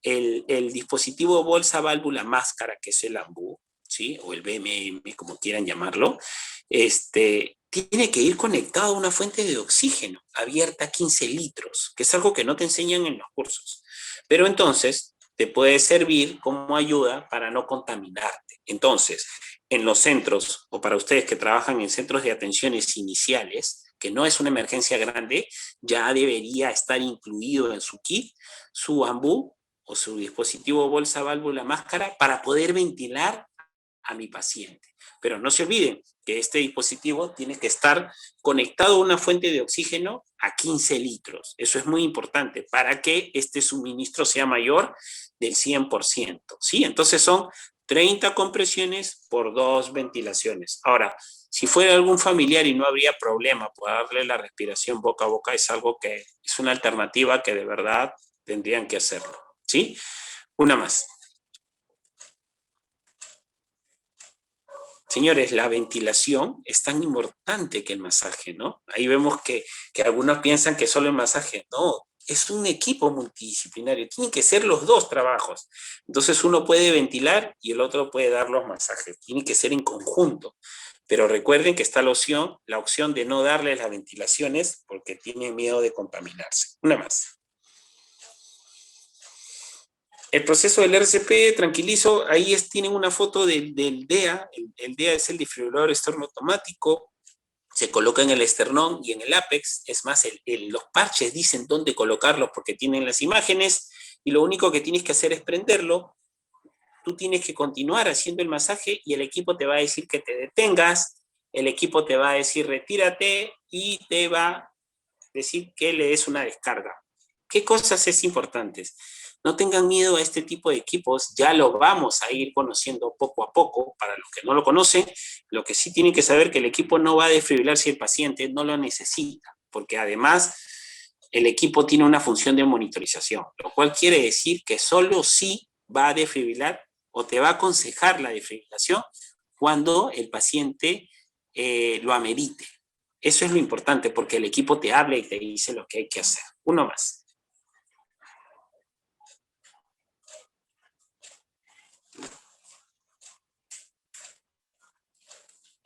el dispositivo bolsa, válvula, máscara, que es el AMBU, ¿sí? O el BMM, como quieran llamarlo, tiene que ir conectado a una fuente de oxígeno abierta a 15 litros, que es algo que no te enseñan en los cursos. Pero entonces te puede servir como ayuda para no contaminarte. Entonces, en los centros, o para ustedes que trabajan en centros de atenciones iniciales, que no es una emergencia grande, ya debería estar incluido en su kit, su AMBU o su dispositivo bolsa, válvula, máscara, para poder ventilar a mi paciente. Pero no se olviden que este dispositivo tiene que estar conectado a una fuente de oxígeno a 15 litros. Eso es muy importante para que este suministro sea mayor del 100%. ¿Sí? Entonces son 30 compresiones por 2 ventilaciones. Ahora, si fuera algún familiar y no habría problema por darle la respiración boca a boca, es algo que es una alternativa que de verdad tendrían que hacerlo. ¿Sí? Una más. Señores, la ventilación es tan importante que el masaje, ¿no? Ahí vemos que algunos piensan que solo el masaje. No, es un equipo multidisciplinario. Tienen que ser los dos trabajos. Entonces uno puede ventilar y el otro puede dar los masajes. Tiene que ser en conjunto. Pero recuerden que está la opción de no darle las ventilaciones porque tienen miedo de contaminarse. Una más. El proceso del RCP, tranquilizo, ahí tienen una foto del DEA. El DEA es el desfibrilador externo automático. Se coloca en el esternón y en el ápex. Es más, los parches dicen dónde colocarlos porque tienen las imágenes. y lo único que tienes que hacer es prenderlo. Tú tienes que continuar haciendo el masaje y el equipo te va a decir que te detengas, el equipo te va a decir retírate y te va a decir que le des una descarga. ¿Qué cosas es importantes? No tengan miedo a este tipo de equipos, ya lo vamos a ir conociendo poco a poco. Para los que no lo conocen, lo que sí tienen que saber que el equipo no va a desfibrilar si el paciente no lo necesita, porque además el equipo tiene una función de monitorización, lo cual quiere decir que solo sí va a desfibrilar o te va a aconsejar la desfibrilación cuando el paciente lo amerite. Eso es lo importante, porque el equipo te habla y te dice lo que hay que hacer. Uno más.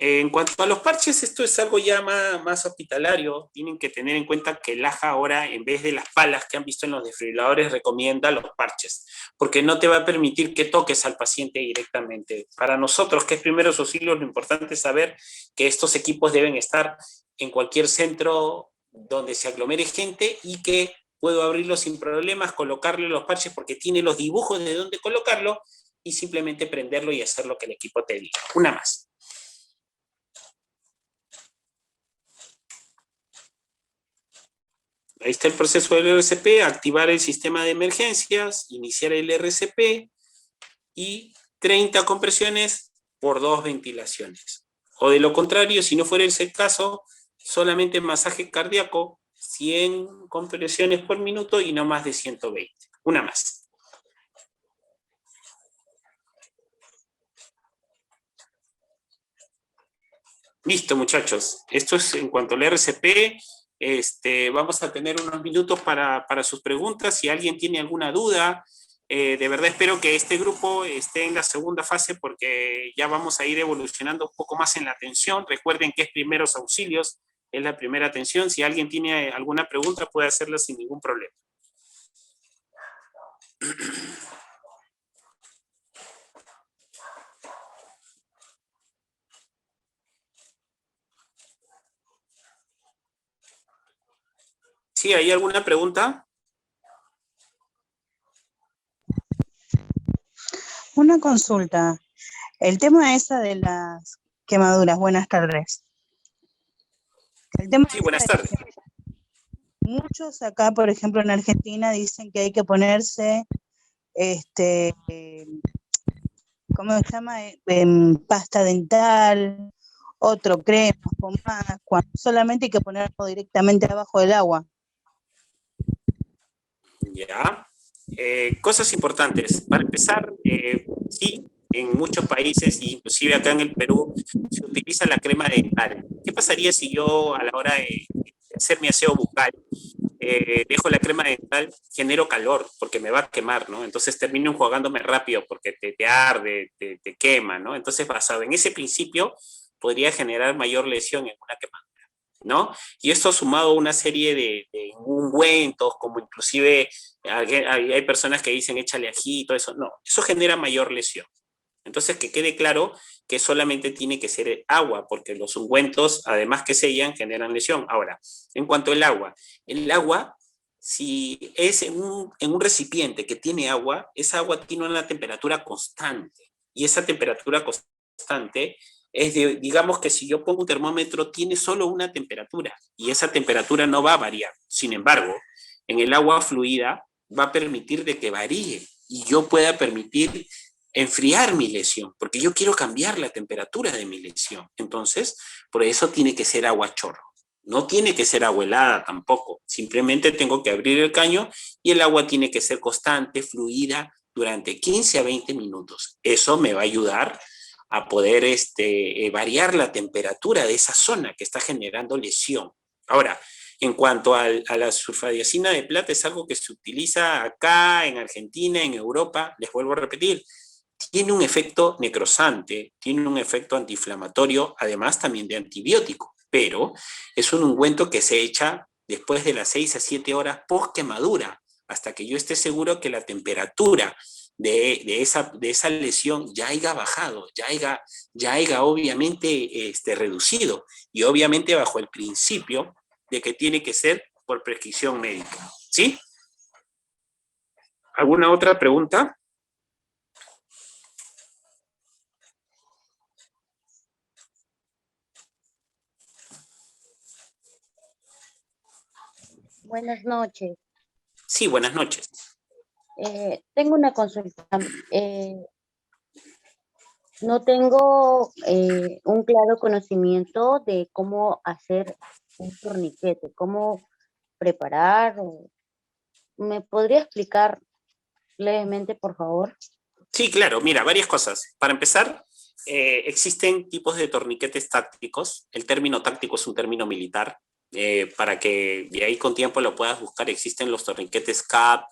En cuanto a los parches, esto es algo ya más hospitalario. Tienen que tener en cuenta que el AJA ahora, en vez de las palas que han visto en los desfibriladores, recomienda los parches, porque no te va a permitir que toques al paciente directamente. Para nosotros, que es primeros auxilios, lo importante es saber que estos equipos deben estar en cualquier centro donde se aglomere gente y que puedo abrirlo sin problemas, colocarle los parches porque tiene los dibujos de dónde colocarlo y simplemente prenderlo y hacer lo que el equipo te diga. Una más. Ahí está el proceso del RCP, activar el sistema de emergencias, iniciar el RCP y 30 compresiones por 2 ventilaciones. O de lo contrario, si no fuera ese caso, solamente masaje cardíaco, 100 compresiones por minuto y no más de 120. Una más. Listo, muchachos. Esto es en cuanto al RCP. Vamos a tener unos minutos para sus preguntas. Si alguien tiene alguna duda, de verdad espero que este grupo esté en la segunda fase porque ya vamos a ir evolucionando un poco más en la atención. Recuerden que es primeros auxilios, es la primera atención. Si alguien tiene alguna pregunta, puede hacerla sin ningún problema. ¿Sí? ¿Hay alguna pregunta? Una consulta. El tema esa de las quemaduras, buenas tardes. El tema Sí, buenas tardes. Muchos acá, por ejemplo, en Argentina, dicen que hay que ponerse, ¿cómo se llama? Pasta dental, otro crema, pomadas, cuando solamente hay que ponerlo directamente abajo del agua. Ya. Cosas importantes. Para empezar, sí, en muchos países, inclusive acá en el Perú, se utiliza la crema dental. ¿Qué pasaría si yo a la hora de hacer mi aseo bucal dejo la crema dental, genero calor porque me va a quemar, ¿no? Entonces termino enjuagándome rápido porque te arde, te quema, ¿no? Entonces, basado en ese principio, podría generar mayor lesión en una quemadura, ¿no? Y esto sumado a una serie de ungüentos, como inclusive hay personas que dicen échale ají y todo eso, no, eso genera mayor lesión. Entonces, que quede claro que solamente tiene que ser agua, porque los ungüentos, además que sellan, generan lesión. Ahora, en cuanto al agua, el agua, si es en un recipiente que tiene agua, esa agua tiene una temperatura constante. Y esa temperatura constante es de, digamos que si yo pongo un termómetro, tiene solo una temperatura. Y esa temperatura no va a variar. Sin embargo, en el agua fluida va a permitir de que varíe y yo pueda permitir enfriar mi lesión, porque yo quiero cambiar la temperatura de mi lesión. Entonces, por eso tiene que ser agua chorro. No tiene que ser agua helada tampoco. Simplemente tengo que abrir el caño y el agua tiene que ser constante, fluida, durante 15 a 20 minutos. Eso me va a ayudar a poder variar la temperatura de esa zona que está generando lesión. Ahora, en cuanto a la sulfadiazina de plata, es algo que se utiliza acá, en Argentina, en Europa, les vuelvo a repetir, tiene un efecto necrosante, tiene un efecto antiinflamatorio, además también de antibiótico, pero es un ungüento que se echa después de las 6 a 7 horas post quemadura, hasta que yo esté seguro que la temperatura de esa lesión ya haya bajado, ya haya obviamente reducido, y obviamente bajo el principio de que tiene que ser por prescripción médica, ¿sí? ¿Alguna otra pregunta? Buenas noches. Sí, buenas noches. Tengo una consulta. No tengo un claro conocimiento de cómo hacer un torniquete, cómo preparar. ¿Me podría explicar levemente, por favor? Sí, claro, mira, varias cosas. Para empezar, existen tipos de torniquetes tácticos. El término táctico es un término militar. Para que de ahí con tiempo lo puedas buscar, existen los torniquetes CAP,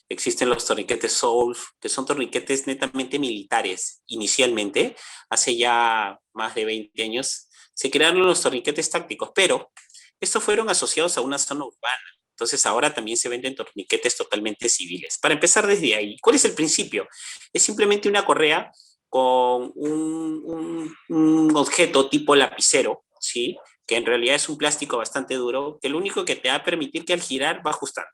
existen los torniquetes SOLF, que son torniquetes netamente militares. Inicialmente, hace ya más de 20 años, se crearon los torniquetes tácticos, pero estos fueron asociados a una zona urbana. Entonces ahora también se venden torniquetes totalmente civiles. Para empezar desde ahí, ¿cuál es el principio? Es simplemente una correa con un objeto tipo lapicero, ¿sí? Que en realidad es un plástico bastante duro, que lo único que te va a permitir que al girar va ajustando.